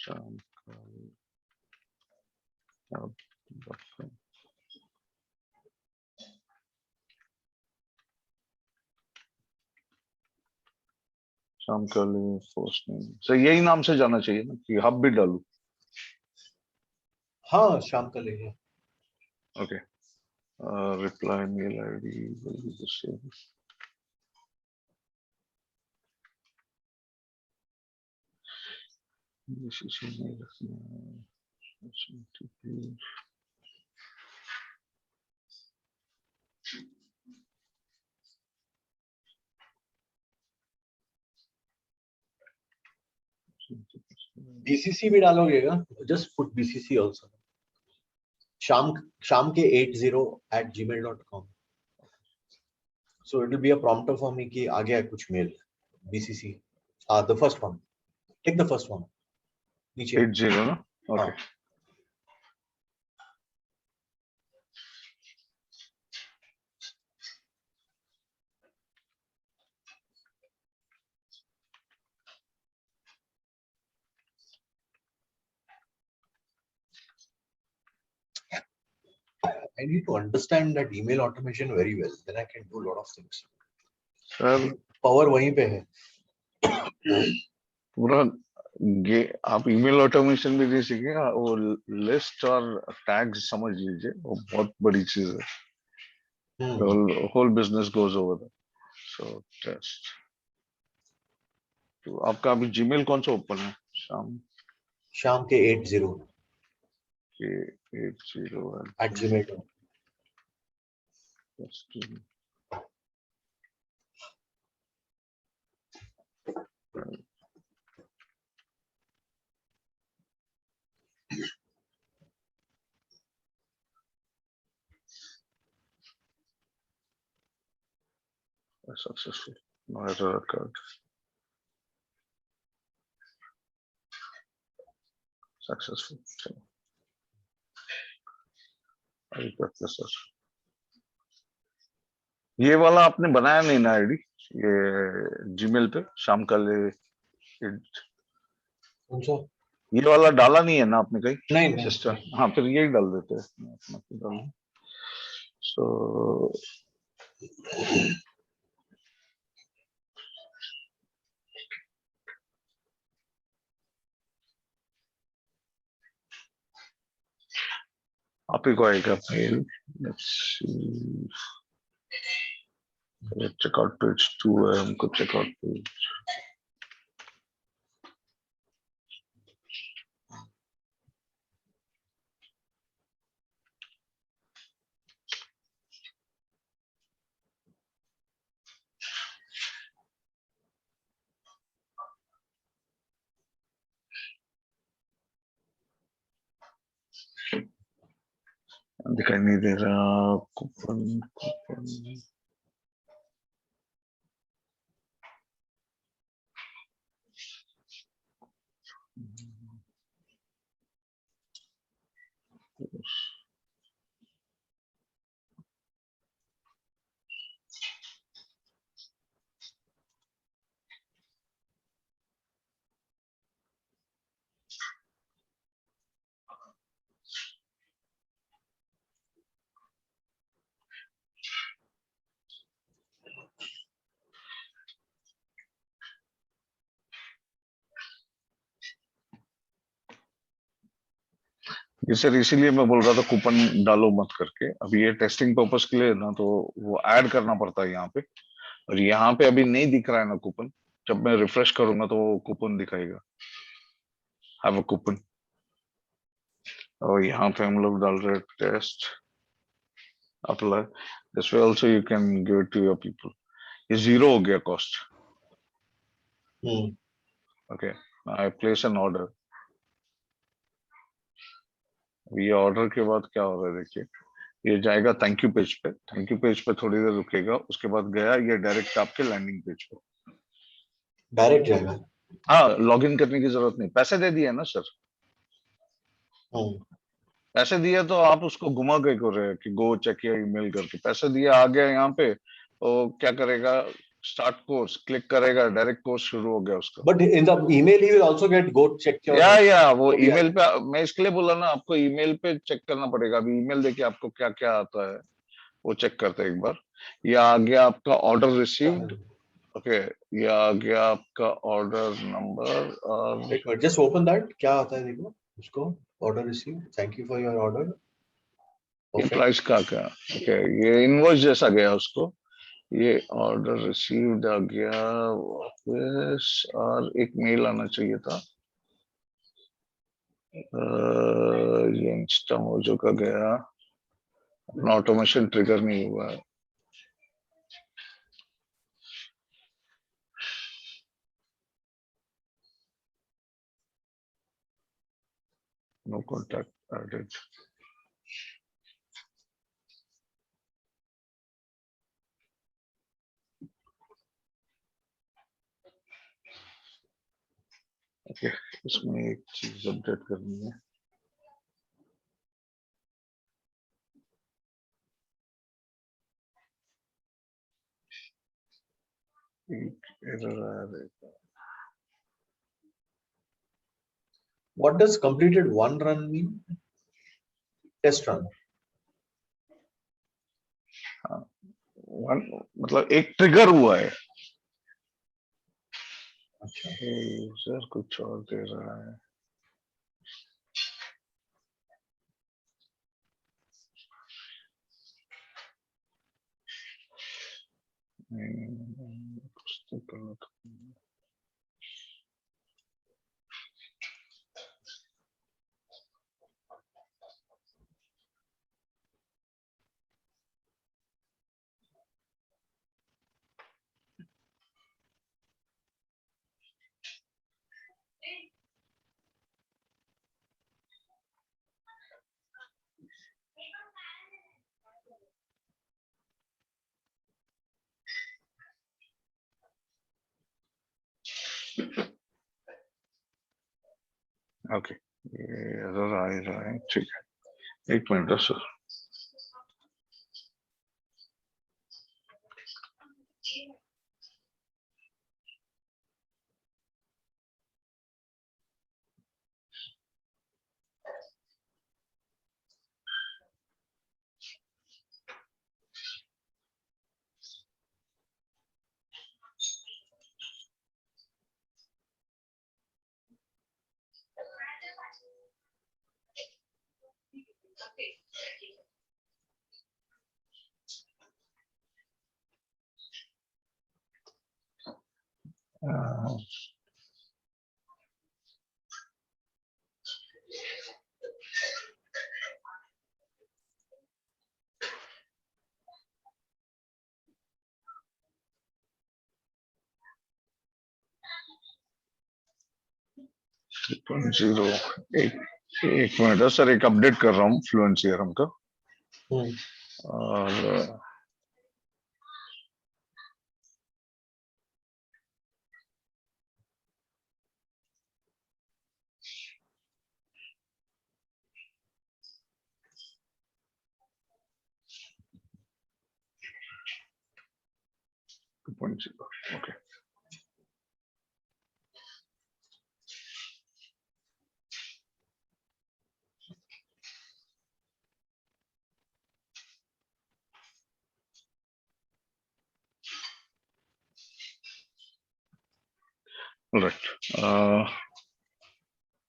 शाम का फर्स्ट नेम सर यही नाम से जाना चाहिए ना कि हब भी डालू? हाँ शाम का लेंगे। Okay reply mail ID will be the same. This is email. BCC भी डालोगेगा? Just put BCC also. शाम के 80@gmail.com। So it will be a prompter for me कि आ गया कुछ mail BCC। The first one, take the first one नीचे 80 ना? Okay. I need to understand that email automation very well, then I can do a lot of things। Sir power वहीं पे है। पूरा आप ईमेल ऑटोमेशन भी नहीं सीखे वो लिस्ट और टैग्स समझ लीजिए वो बहुत बड़ी चीज है। Whole business goes over that. So test तो आपका अभी जीमेल कौन सा ओपन है? शाम के 80 के 80 @gmail.com। successful. No error occurred. Successful. चलो अभी करते हैं सर। ये वाला आपने बनाया नहीं ना आईडी ये जीमेल पे शाम का ले ये वाला डाला नहीं है ना आपने कहीं? नहीं सिस्टम हाँ फिर यही डाल देते हैं अपना। सो आप ही को आएगा mail. Let's see checkout page 2 है हमको चेकआउट पेज दिखाई नहीं दे रहा। कूपन ये सर इसीलिए मैं बोल रहा था कूपन डालो मत करके। अभी ये टेस्टिंग पर्पस के लिए ना तो वो ऐड करना पड़ता है यहाँ पे और यहाँ पे अभी नहीं दिख रहा है ना कूपन। जब मैं रिफ्रेश करूंगा तो वो कूपन दिखाएगा हैव अ कूपन और यहाँ पे हम लोग डाल रहे हैं test apply this way also you can give it to your people. ये 0 हो गया cost. Okay I place an order. ये ऑर्डर के बाद क्या हो रहा है देखिए ये जाएगा थैंक यू पेज पे। थैंक यू पेज पे थोड़ी देर रुकेगा उसके बाद गया ये डायरेक्ट आपके लैंडिंग पेज पे डायरेक्ट जाएगा। हाँ लॉगिन करने की जरूरत नहीं। पैसे दे दिए ना सर? पैसे दिए तो आप उसको घुमा के कर रहे हैं कि गो चेक या ईमेल करके पैसे दिए आ गया यहाँ पे तो क्या करेगा स्टार्ट कोर्स क्लिक करेगा, डायरेक्ट कोर्स शुरू हो गया उसका। But in the email he will also get go check your या वो जो भी ईमेल पे, मैं इसके लिए बोला ना आपको, ईमेल पे चेक करना पड़ेगा। अभी ईमेल देखिए आपको क्या क्या आता है, वो चेक करते हैं एक बार। ये आ गया आपका ऑर्डर रिसीव्ड। ओके, ये आ गया आपका ऑर्डर नंबर। और एक मिनट, just open that, क्या आता है देखो उसको। Order receive, thank you for your order. ये प्राइस का क्या, ओके, ये इनवॉइस जैसा गया उसको। ये ऑर्डर रिसीव्ड आ गया वापस, और एक मेल आना चाहिए था। ये इंस्टा मोजो का गया, अपना ऑटोमेशन ट्रिगर नहीं हुआ है। No contact added. ओके, इसमें एक चीज अपडेट करनी है। एक एरर आ रहा है। What does completed one run mean? Test run. मतलब एक ट्रिगर हुआ है। अच्छा, यूजर कुछ और दे रहा है। कुछ तो करना था। ओके, ये एरर आ ही रहा है, ठीक है, एक मिनट सर। जीरो, एक मिनट है सर, एक अपडेट कर रहा हूँ फ्लुएंट सीआरएम का। और ओके, राइट।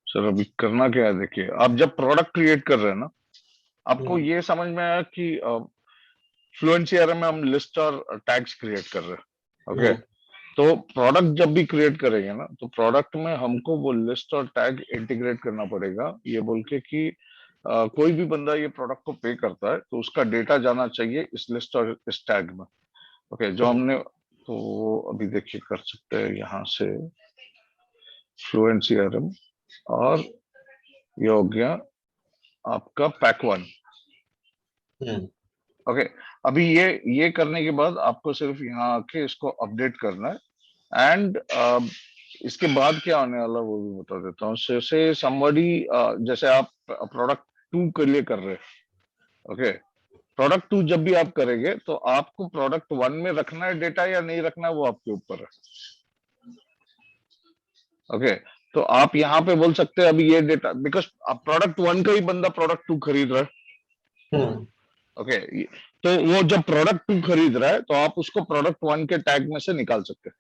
सर अभी करना क्या है, देखिए आप जब प्रोडक्ट क्रिएट कर रहे हैं ना, आपको ये समझ में आया कि फ्लुएंट सीआरएम में हम लिस्ट और टैग्स क्रिएट कर रहे हैं। ओके, तो प्रोडक्ट जब भी क्रिएट करेंगे ना, तो प्रोडक्ट में हमको वो लिस्ट और टैग इंटीग्रेट करना पड़ेगा, ये बोल के कि कोई भी बंदा ये प्रोडक्ट को पे करता है तो उसका डेटा जाना चाहिए इस लिस्ट और इस टैग में। ओके, जो हमने, तो वो अभी देखिए कर सकते हैं यहाँ से फ्लुएंट सीआरएम, और ये हो गया आपका पैक वन। ओके, अभी ये करने के बाद आपको सिर्फ यहाँ आके इसको अपडेट करना है। एंड इसके बाद क्या आने वाला वो भी बता देता हूँ। से समबडी, जैसे आप प्रोडक्ट 2 के लिए कर रहे हैं, ओके, प्रोडक्ट 2 जब भी आप करेंगे तो आपको प्रोडक्ट 1 में रखना है डेटा या नहीं रखना है, वो आपके ऊपर है। ओके, तो आप यहाँ पे बोल सकते हैं अभी ये डेटा, बिकॉज प्रोडक्ट 1 का ही बंदा प्रोडक्ट 2 खरीद रहा है। ओके, तो वो जब प्रोडक्ट 2 खरीद रहा है तो आप उसको प्रोडक्ट 1 के टैग में से निकाल सकते हैं।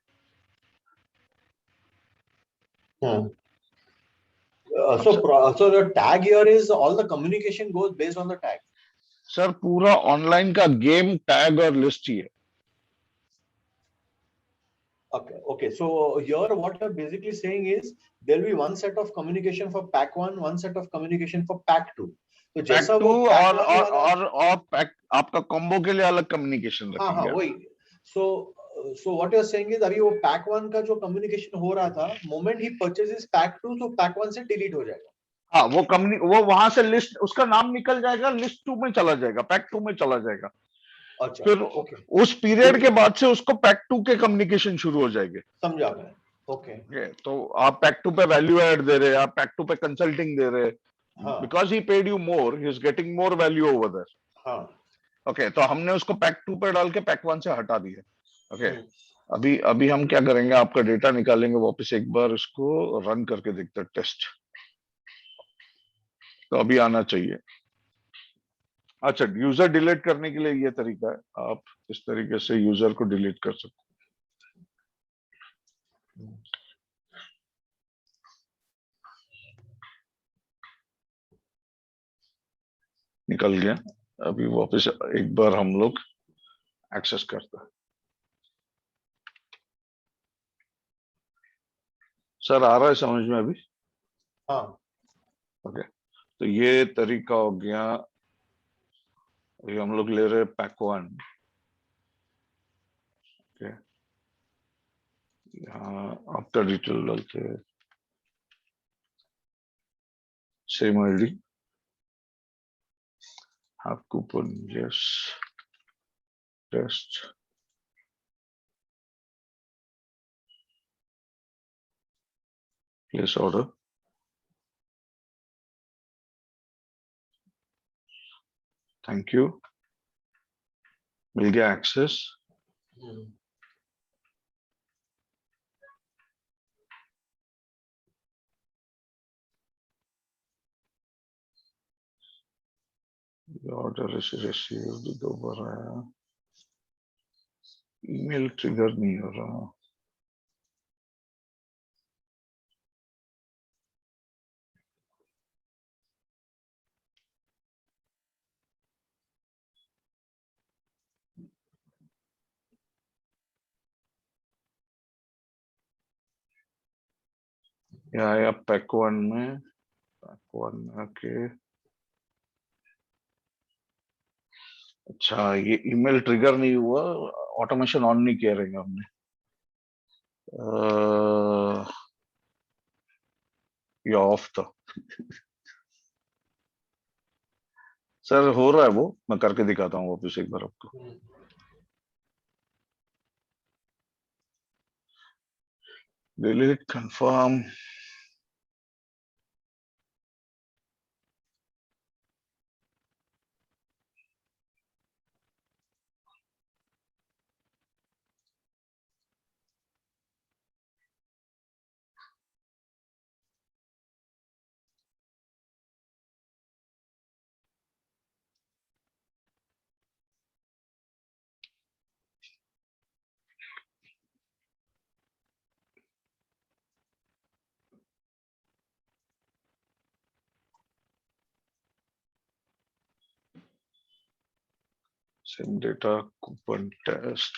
So the tag here is all the communication goes based on the tag. Sir पूरा ऑनलाइन का गेम टैग और लिस्ट ही है। Okay. So here what you're basically saying is there will be one set of communication for pack 1, one set of communication for pack 2. तो pack जैसा 2 वो pack और 1 और वाला, और पैक आपका कॉम्बो के लिए अलग कम्युनिकेशन हाँ रखेंगे। वही। So what you're saying is अभी वो pack 1 का जो communication हो रहा था, moment he purchases pack 2, तो pack 1 से delete हो जाएगा। हाँ, वो वहां से लिस्ट, उसका नाम निकल जाएगा, लिस्ट 2 में चला जाएगा, पैक 2 में चला जाएगा। अच्छा, फिर ओके, उस पीरियड के बाद से उसको पैक 2 के कम्युनिकेशन शुरू हो जाएंगे। समझा मैं। ओके, तो आप पैक 2 पे वैल्यू ऐड दे रहे हैं, आप पैक 2 पे कंसल्टिंग दे रहे हैं, हाँ because he paid you more, he is getting more value over there. हाँ, ओके, तो हमने उसको पैक 2 पे डाल के पैक 1 से हटा दिया। ओके, हम्म, अभी अभी हम क्या करेंगे, आपका डेटा निकालेंगे वापस, एक बार इसको रन करके देखते हैं टेस्ट। तो अभी आना चाहिए। अच्छा, यूजर डिलीट करने के लिए ये तरीका है, आप इस तरीके से यूजर को डिलीट कर सकते हैं। निकल गया। अभी वापस एक बार हम लोग एक्सेस करते हैं। सर आ रहा है समझ में अभी? हाँ, ओके, तो ये तरीका हो गया। अभी हम लोग ले रहे हैं पैक 1। ओके, यहाँ आपका डिटेल डालते हैं, same ID, have coupon, yes, test, place order, thank you, मिल गया एक्सेस। ऑर्डर रिसीव्ड, दोबारा आया, ईमेल ट्रिगर नहीं हो रहा। यहाँ आया पैक 1 में, पैक 1 में आके, अच्छा ये ईमेल ट्रिगर नहीं हुआ, ऑटोमेशन ऑन नहीं किया रहेगा हमने। ये ऑफ था। सर हो रहा है वो, मैं करके दिखाता हूँ वापस एक बार आपको। Delete confirm, same data, coupon test,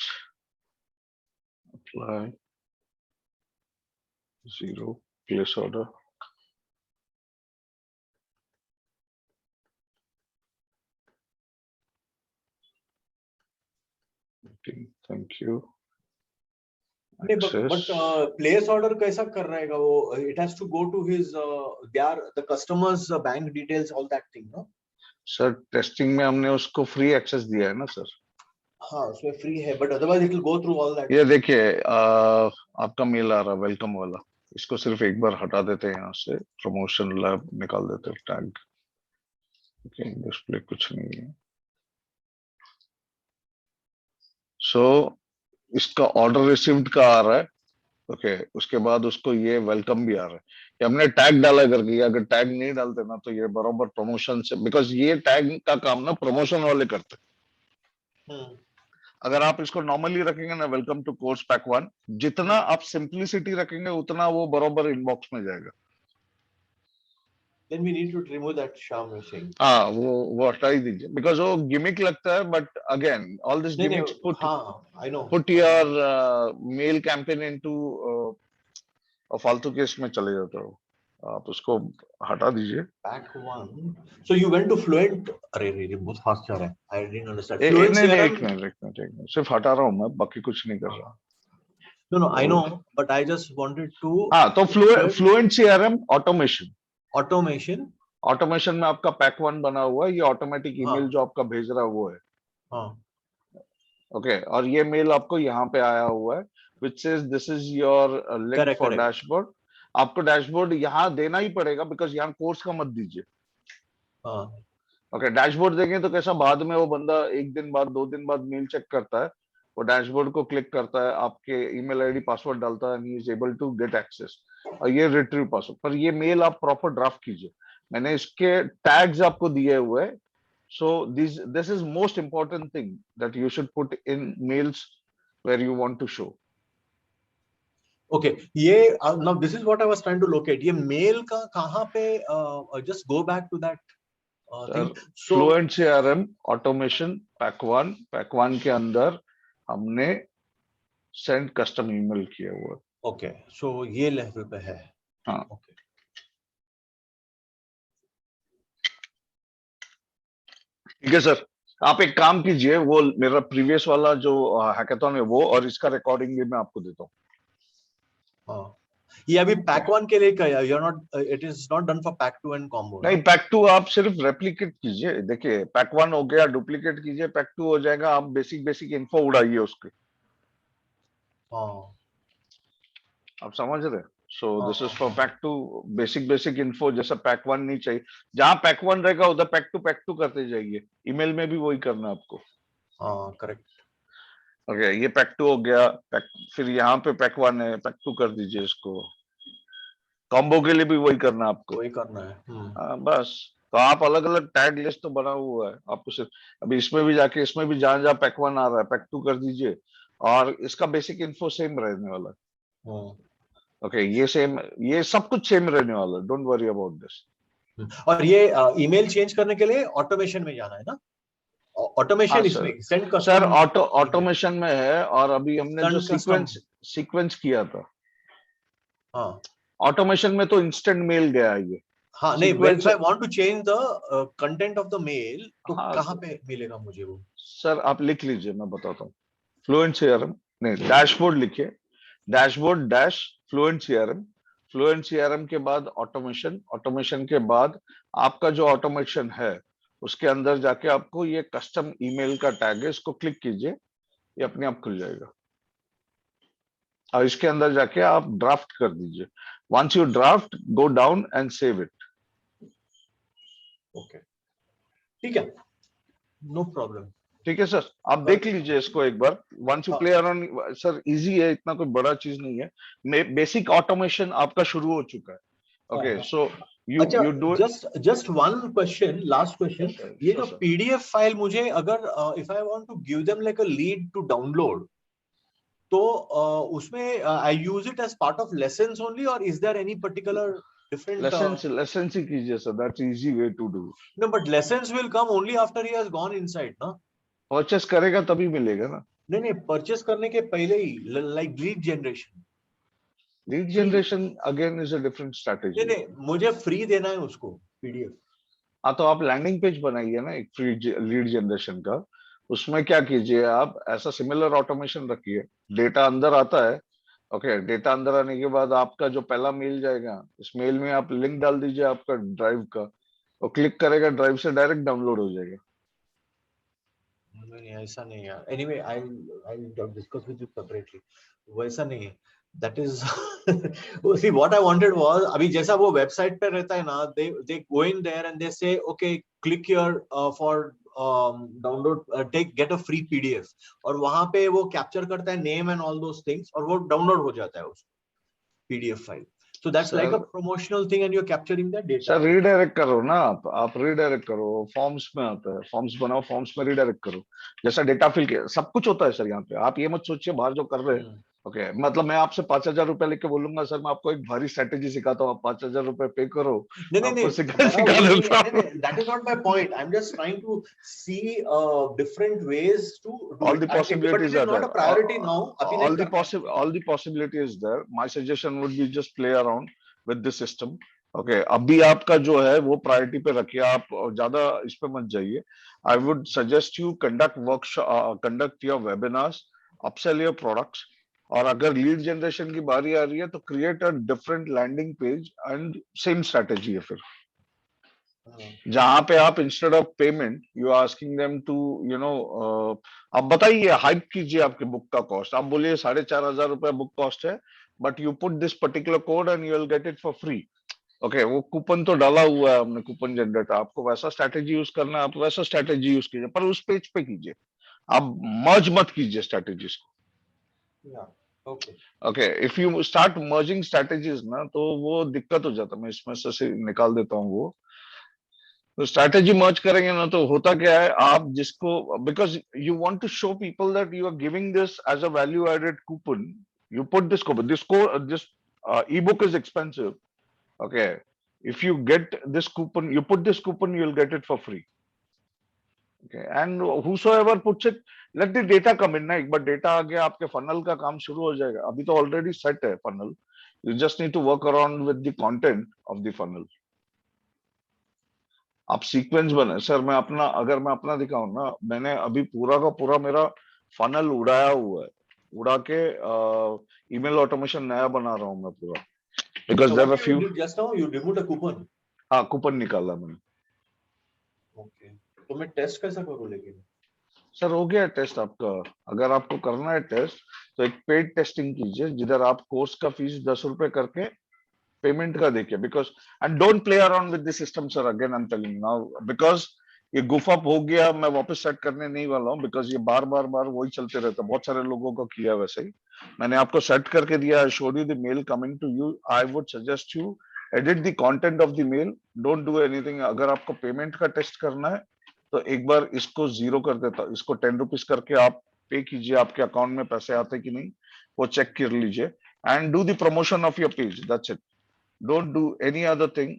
apply, 0, place order, thank you, but place order कैसा कर रहेगा वो? It has to go to his their the customers bank details, all that thing, no? Sir testing में हमने उसको free access दिया है ना सर। हाँ, उसमें फ्री है, but otherwise it will go through all that. ये देखिए, आपका मेल आ रहा है वेलकम वाला, इसको सिर्फ एक बार हटा देते हैं यहाँ से, प्रमोशन लैब निकाल देते हैं टैग। डिस्प्ले कुछ नहीं है। सो इसका ऑर्डर रिसीव्ड का आ रहा है। ओके, उसके बाद उसको ये वेलकम भी आ रहा है कि हमने टैग डाला करके। ये अगर टैग नहीं डालते ना तो ये बराबर प्रमोशन से, बिकॉज ये टैग का काम ना प्रमोशन वाले करते हैं। अगर आप इसको नॉर्मली रखेंगे ना, वेलकम टू कोर्स पैक 1, जितना आप सिंप्लिसिटी रखेंगे उतना वो बराबर इनबॉक्स में जाएगा। Then we need to remove that Sham you're saying. हाँ, वो हटा ही दीजिए, बिकॉज वो गिमिक लगता है। बट अगेन ऑल दिस नहीं गिमिक्स हाँ I know. Put your mail campaign into फालतू केस में चले जाते हो। आप उसको हटा दीजिए। Pack 1. So you went to Fluent. अरे रे रे बहुत फास्ट जा रहा है. I didn't understand. नहीं Fluent नहीं, CRM. एक मिनट एक मिनट एक मिनट, सिर्फ हटा रहा हूँ मैं, बाकी कुछ नहीं कर रहा। No, I know, but I just wanted to. हाँ, तो फ्लुएंट सीआरएम ऑटोमेशन। ऑटोमेशन में आपका पैक 1 बना हुआ है। ये ऑटोमेटिक ईमेल जो आपका भेज रहा है वो है। हाँ ओके, और ये मेल आपको यहाँ पे आया हुआ है which says this is your link Correct, for correct. dashboard। आपको डैशबोर्ड यहाँ देना ही पड़ेगा, बिकॉज यहाँ कोर्स का मत दीजिए। हाँ ओके, डैशबोर्ड देंगे तो कैसा, बाद में वो बंदा 1 दिन बाद 2 दिन बाद मेल चेक करता है, वो डैशबोर्ड को क्लिक करता है, आपके ईमेल आईडी पासवर्ड डालता है, he is able to get access, और ये रिट्रीव पासवर्ड। पर ये मेल आप प्रॉपर ड्राफ्ट कीजिए। मैंने इसके टैग्स आपको दिए हुए हैं। So this is most important thing that you should put in mails where you want to show. Okay, ये now this is what I was trying to locate. ये मेल का कहाँ पे just go back to that thing. So Fluent CRM automation pack 1 के अंदर हमने send custom email किया हुआ है। okay, so ये लेवल पे है। हाँ okay. ठीक है सर, आप एक काम कीजिए, वो मेरा प्रीवियस वाला जो हैकाथॉन है वो, और इसका रिकॉर्डिंग भी मैं आपको देता हूँ। हाँ, ये अभी पैक 1 के लिए क्या, you're not it is not done for pack 2 and combo नहीं, पैक 2 आप सिर्फ रेप्लिकेट कीजिए। देखिए, पैक 1 हो गया, डुप्लीकेट कीजिए, पैक 2 हो जाएगा। आप बेसिक इन्फो उड़ाइए उसके। हाँ आप समझ रहे? सो this is for pack 2, basic info. जैसा पैक 1 नहीं चाहिए, जहां पैक 1 रहेगा उधर पैक 2 करते जाइए। ईमेल में भी वही करना है आपको। हाँ करेक्ट। ओके, ये पैक 2 हो गया। फिर यहाँ पे पैक 1 है, पैक 2 कर दीजिए इसको। कॉम्बो के लिए भी वही करना है आपको। वही करना है। बस। तो आप अलग अलग टैग लिस्ट तो बना हुआ है आपको। सिर्फ अभी इसमें भी जाके, इसमें भी जहां जहां पैक 1 आ रहा है पैक 2 कर दीजिए, और इसका बेसिक इन्फो सेम रहने वाला है। ओके, ये सेम, ये सब कुछ सेम रहने वाला है। Don't worry about this. और ये ईमेल चेंज करने के लिए ऑटोमेशन में जाना है ना? ऑटोमेशन इसमें सेंड कस्टम सर ऑटोमेशन में है, और अभी हमने जो सीक्वेंस किया था, हाँ ऑटोमेशन में तो इंस्टेंट मेल गया है ये। हाँ नहीं, if I want to change the content of the mail तो कहाँ पे मिलेगा मुझे वो? सर आप लिख लीजिए, मैं बताता हूँ। फ्लुएंट सीआरएम नहीं, डैशबोर्ड लिखिए, डैशबोर्ड डैश फ्लुएंट सीआरएम के बाद ऑटोमेशन के बाद आपका जो ऑटोमेशन है उसके अंदर जाके आपको ये कस्टम ईमेल का टैग है, इसको क्लिक कीजिए, ये अपने आप खुल जाएगा। और इसके अंदर जाके आप ड्राफ्ट कर दीजिए। Once you draft, go down and save it. Okay ठीक है, नो प्रॉब्लम। ठीक है सर, आप देख लीजिए इसको एक बार। Once you play around, sir easy है, इतना कोई बड़ा चीज नहीं है। बेसिक ऑटोमेशन आपका शुरू हो चुका है। Okay, so you do it. just one question, last question. ये जो PDF फाइल मुझे अगर if I want to give them like a lead to download, तो उसमें I use it as part of lessons only, or is there any particular different lessons ही कीजिए sir, that's easy way to do. No, but lessons will come only after he has gone inside, ना? Purchase करेगा तभी मिलेगा ना? नहीं, purchase करने के पहले ही, like lead generation again is a different strategy. नहीं, मुझे फ्री देना है उसको PDF। हाँ, तो आप लैंडिंग पेज बनाइए ना एक फ्री लीड जनरेशन का। उसमें क्या कीजिए, आप ऐसा सिमिलर ऑटोमेशन रखिए। डेटा अंदर आता है। ओके, डेटा अंदर आने के बाद आपका जो पहला मेल जाएगा, इस मेल में आप लिंक डाल दीजिए आपका ड्राइव का, और क्लिक करेगा, ड्राइव से डायरेक्ट डाउनलोड हो जाएगा। नहीं, ऐसा नहीं यार। Anyway, I'll discuss with you separately. वैसा नहीं है। That is see what I wanted was अभी जैसा वो वेबसाइट पे रहता है ना, they go in there and they say okay click here for download get a free PDF, और वहां पे वो कैप्चर करता है name and all those things और वो डाउनलोड हो जाता है उस PDF file. So that's like a sir promotional thing and you're capturing the data. Sir redirect करो ना, आप रीडायरेक्ट करो, फॉर्म्स में आता है, फॉर्म्स बनाओ, फॉर्म्स में रीडायरेक्ट करो, जैसा डेटा फिल किया सब कुछ होता है सर यहाँ पे। आप ये मत सोचिए बाहर जो कर रहे हैं। ओके मतलब मैं आपसे 5,000 रुपए लेके बोलूंगा सर मैं आपको एक भारी स्ट्रेटेजी सिखाता हूँ, आप 5,000 रुपए पे करो, नहीं मैं नहीं आपको नहीं, सिखा मेरा सिखा वो नहीं देता है, हूँ। नहीं, that is not my point. I'm just trying to see different ways to do All it. the But it possibilities is are not there. a priority now. अभी नहीं करना है मुझे. All the possibility is there. My suggestion would be just play around with the system. Okay, अभी आपका जो है वो प्रायोरिटी पे रखिए, आप ज्यादा इस पे मत जाइए। I would suggest you conduct your webinars, upsell your products, और अगर लीड जनरेशन की बारी आ रही है तो create a different landing page and same strategy है फिर, जहां पे आप instead of payment you are asking them to you know, आप बताइए, हाइप कीजिए आपके बुक का कॉस्ट, आप बोलिए 4,500 रुपया बुक कॉस्ट है, but you put this particular code and you will get it for free. Okay वो कूपन तो डाला हुआ है हमने, कूपन जनरेटर, आपको वैसा स्ट्रैटेजी यूज करना है, आप वैसा स्ट्रैटेजी यूज कीजिए, पर उस पेज पे कीजिए, आप मर्ज मत कीजिए स्ट्रैटेजीज को। Yeah. Okay. Okay if you start merging strategies ना तो वो दिक्कत हो जाता है, मैं इसमें से निकाल देता हूँ वो। तो स्ट्रैटेजी मर्ज करेंगे ना तो होता क्या है, आप जिसको, because you want to show people that you are giving this as a value added coupon, you put this ebook is expensive. Okay, if you get this coupon, you put this coupon, you'll get it for free. Okay, and whosoever puts it, let the data come in ना, एक बार data आ गया आपके funnel का काम शुरू हो जाएगा, अभी तो ऑलरेडी सेट है funnel, you just need to work around with the content of the funnel. आप सीक्वेंस बने सर, अगर मैं अपना दिखाऊं ना, मैंने अभी पूरा का पूरा मेरा फनल उड़ाया हुआ है, उड़ा के ईमेल ऑटोमेशन नया बना रहा हूं मैं पूरा, because So there what are you few. did just now, you removed a coupon. हाँ कूपन निकाला मैंने। Okay. तो मैं टेस्ट कैसा करूँ लेकिन? सर हो गया टेस्ट आपका, अगर आपको करना है टेस्ट तो एक पेड टेस्टिंग कीजिए, जिधर आप कोर्स का फीस 10 रुपए करके पेमेंट का देखिए, because and don't play around with the system sir, again I am telling now, because ये गुफ अप हो गया, मैं वापस सेट करने नहीं वाला हूँ, बिकॉज ये बार बार बार वही चलते रहता है, बहुत सारे लोगों को किया वैसे ही, मैंने आपको सेट करके दिया, I showed you the mail coming to you, I would suggest you edit the content of the mail, don't do anything. अगर आपको पेमेंट का टेस्ट करना है तो एक बार इसको 0 कर देता, इसको 10 रुपीज करके आप पे कीजिए, आपके अकाउंट में पैसे आते कि नहीं वो चेक कर लीजिए, and do the promotion of your page, that's it, don't do any other thing,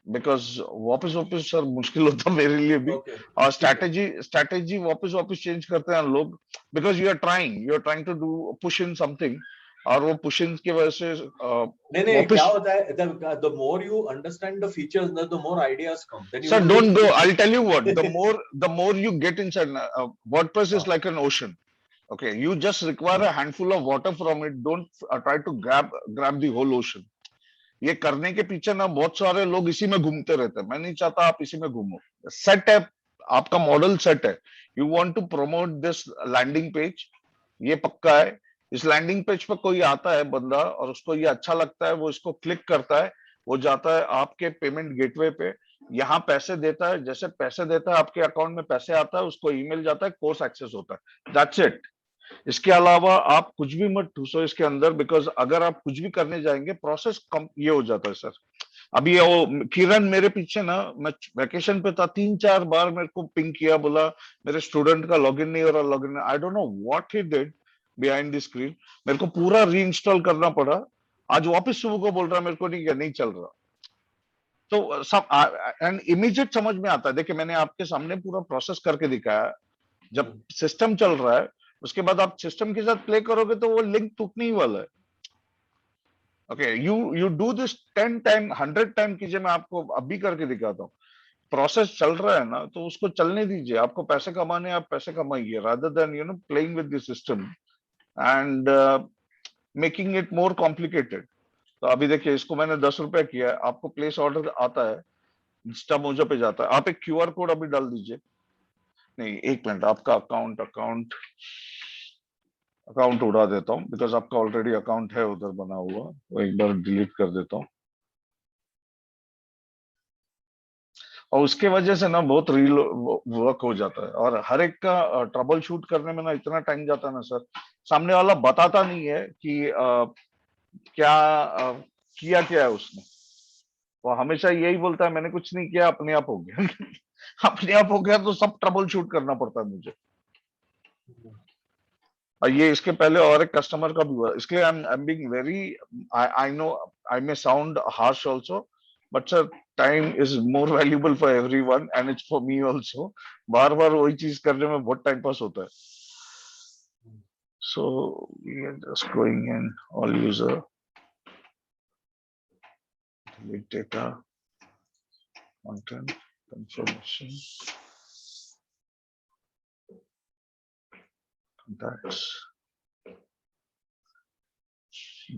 because वापस वापस सर मुश्किल होता मेरे लिए भी, Okay. और ठीक है. स्ट्रैटेजी वापस वापस चेंज करते हैं लोग, because you are trying to do push in something, और वो पुश इन की वजह से नहीं नहीं, क्या वापस। होता है, the more you understand the features, the more ideas come. Then you Sir, will don't just go. keep. I'll tell you what. The more you get inside, WordPress is हाँ. like an ocean. Okay, you just require a handful of water from it. Don't try to grab the whole ocean. ये करने के पीछे ना बहुत सारे लोग इसी में घूमते रहते हैं, मैं नहीं चाहता आप इसी में घूमो। सेट है, आपका मॉडल सेट है, you want to promote this landing page, ये पक्का है, इस लैंडिंग पेज पर कोई आता है बंदा और उसको ये अच्छा लगता है, वो इसको क्लिक करता है, वो जाता है आपके पेमेंट गेटवे पे, यहाँ पैसे देता है, जैसे पैसे देता है आपके अकाउंट में पैसे आता है, उसको ईमेल जाता है, कोर्स एक्सेस होता है, दैट्स इट। इसके अलावा आप कुछ भी मत ठूसो इसके अंदर, बिकॉज अगर आप कुछ भी करने जाएंगे प्रोसेस कम ये हो जाता है सर। अभी वो किरण मेरे पीछे ना, मैं वैकेशन पे था, 3-4 बार मेरे को पिंग किया, बोला मेरे स्टूडेंट का लॉगिन नहीं हो रहा, login, I don't know what he did behind the screen, मेरे को पूरा रीइंस्टॉल करना पड़ा, आज वापस सुबह को बोल रहा मेरे को नहीं चल रहा। तो सब एंड इमीडिएट समझ में आता है, देखिए मैंने आपके सामने पूरा प्रोसेस करके दिखाया, जब सिस्टम चल रहा है उसके बाद आप सिस्टम के साथ प्ले करोगे तो वो लिंक टूटने ही वाला है। Okay you do this 10 time 100 time कीजिए, मैं आपको अभी करके दिखाता हूँ, प्रोसेस चल रहा है ना तो उसको चलने दीजिए, आपको पैसे कमाने आप पैसे कमाइए, rather than playing with the system and making it more complicated. तो अभी देखिए इसको मैंने 10 रुपया किया है, आपको प्लेस ऑर्डर आता है, इंस्टा मोजा पे जाता है, आप एक क्यूआर कोड अभी डाल दीजिए, नहीं एक मिनट, आपका अकाउंट अकाउंट उड़ा देता हूँ बिकॉज आपका ऑलरेडी अकाउंट है उधर बना हुआ, वो एक बार डिलीट कर देता हूँ। और उसके वजह से ना बहुत रील वर्क हो जाता है, और हर एक का ट्रबल शूट करने में ना इतना टाइम जाता है ना सर, सामने वाला बताता नहीं है कि क्या किया क्या है उसने। वो हमेशा यही बोलता है मैंने कुछ नहीं किया, अपने आप हो गया। अपने आप हो गया तो सब ट्रबल शूट करना पड़ता है मुझे। और ये इसके पहले और एक कस्टमर का भी हुआ, इसलिए I am being very, I know I may sound harsh also, but sir time is more valuable for everyone and it's for me also. बार बार वही चीज करने में बहुत टाइम पास होता है। So we are just going in all user delete data content confirmation contacts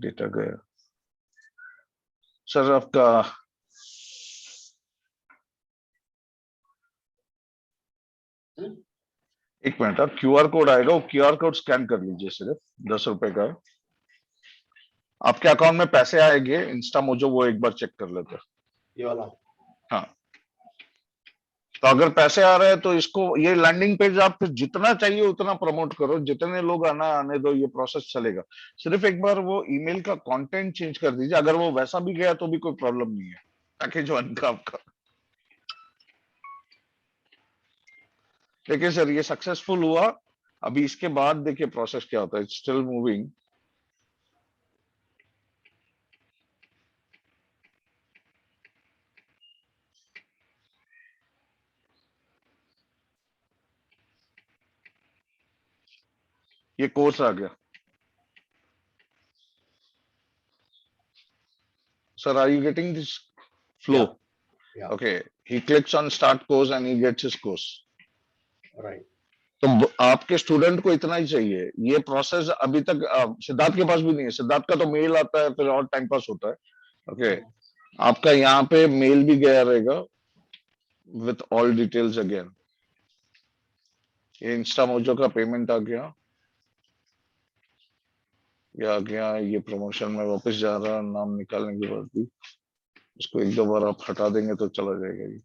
data गया सर आपका। एक मिनट, आप क्यूआर कोड आएगा, वो क्यूआर कोड स्कैन कर लीजिए, सिर्फ 10 रुपए का है। आपके अकाउंट में पैसे आएंगे इंस्टा मोजो, वो एक बार चेक कर लेते हैं। ये वाला? हाँ, तो अगर पैसे आ रहे हैं तो इसको, ये लैंडिंग पेज आप फिर जितना चाहिए उतना प्रमोट करो, जितने लोग आना आने दो, ये प्रोसेस चलेगा। सिर्फ एक बार वो ईमेल का कंटेंट चेंज कर दीजिए, अगर वो वैसा भी गया तो भी कोई प्रॉब्लम नहीं है पैकेज वन का आपका। देखिए सर ये सक्सेसफुल हुआ, अभी इसके बाद देखिए प्रोसेस क्या होता है, इट्स स्टिल मूविंग। ये कोर्स आ गया sir, are you getting this flow? Yeah. Okay, he clicks on start course and he gets his course. Right. तो आपके स्टूडेंट को इतना ही चाहिए, ये प्रोसेस अभी तक सिद्धार्थ के पास भी नहीं है। सिद्धार्थ का तो मेल आता है फिर और टाइम पास होता है। ओके, आपका यहाँ पे मेल भी गया रहेगा विथ ऑल डिटेल्स अगेन। ये इंस्टा मोजो का पेमेंट आ गया, ये आ गया, ये प्रमोशन में वापस जा रहा, नाम निकालने के बाद भी इसको एक दो बार आप हटा देंगे तो चला जाएगा ये।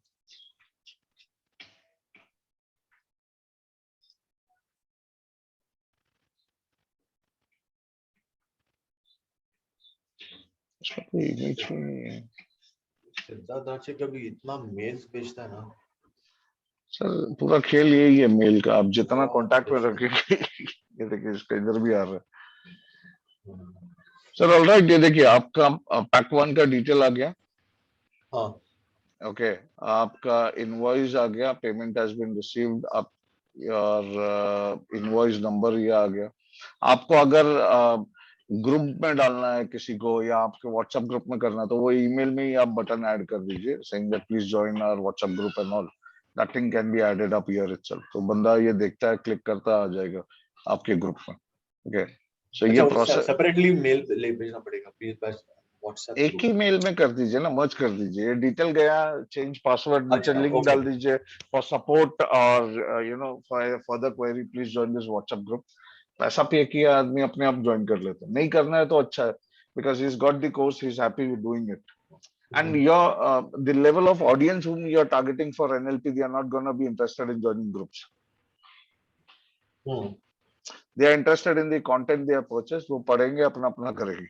इसका कोई इमेज भी नहीं है। सिद्धार्थ दाचे कभी इतना मेल्स भेजता है ना सर, पूरा खेल यही है मेल का, आप जितना कांटेक्ट में रखेंगे। ये देखिए इसका इधर भी आ रहा है सर। ऑलराइट, ये देखिए आपका पैक वन का डिटेल आ गया। हाँ। ओके, आपका इनवॉइस आ गया, पेमेंट हैज बीन रिसीव्ड, आप और इनवॉइस नंबर ये आ गया। आपको अगर ग्रुप में डालना है किसी को या आपके व्हाट्सएप ग्रुप में करना है तो वो ईमेल में ही आप बटन ऐड कर दीजिए, saying that please join our WhatsApp group and all, that thing can be added up here itself. तो बंदा ये देखता है, क्लिक करता, आ जाएगा आपके ग्रुप में। ओके, सो ये प्रोसेस सेपरेटली मेल ले भेजना पड़ेगा प्लीज, बस व्हाट्सएप एक ही मेल में कर दीजिए ना, मर्ज कर दीजिए। डिटेल गया, चेंज पासवर्ड, नीचे लिंक डाल दीजिए फॉर सपोर्ट और you know for further query please join this WhatsApp group. पैसा पे किया आदमी अपने आप ज्वाइन कर लेता है, नहीं करना है तो अच्छा है, because he is got the course, he is happy with doing it. And the level of audience whom you are targeting for NLP, they are not going to be interested in joining groups. They are interested in the content they have purchased. वो पढ़ेंगे, अपना अपना करेंगे।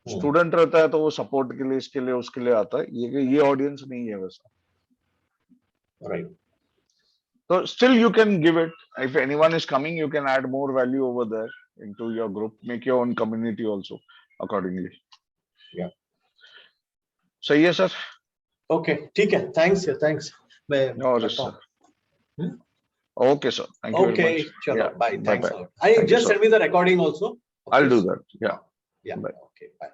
Student रहता है तो वो support के लिए, इसके लिए, उसके लिए आता है। ये ऑडियंस नहीं है वैसा। Right. So still you can give it. If anyone is coming, you can add more value over there into your group. Make your own community also accordingly. Yeah. सही है सर? Okay, ठीक है, thanks. मैं करता हूँ। Okay, sir. Thank you very much. चलो, Yeah. bye. Thanks Bye. a lot. Just send me the recording also. I'll do that. Yeah. Yeah. Bye. Okay. Bye.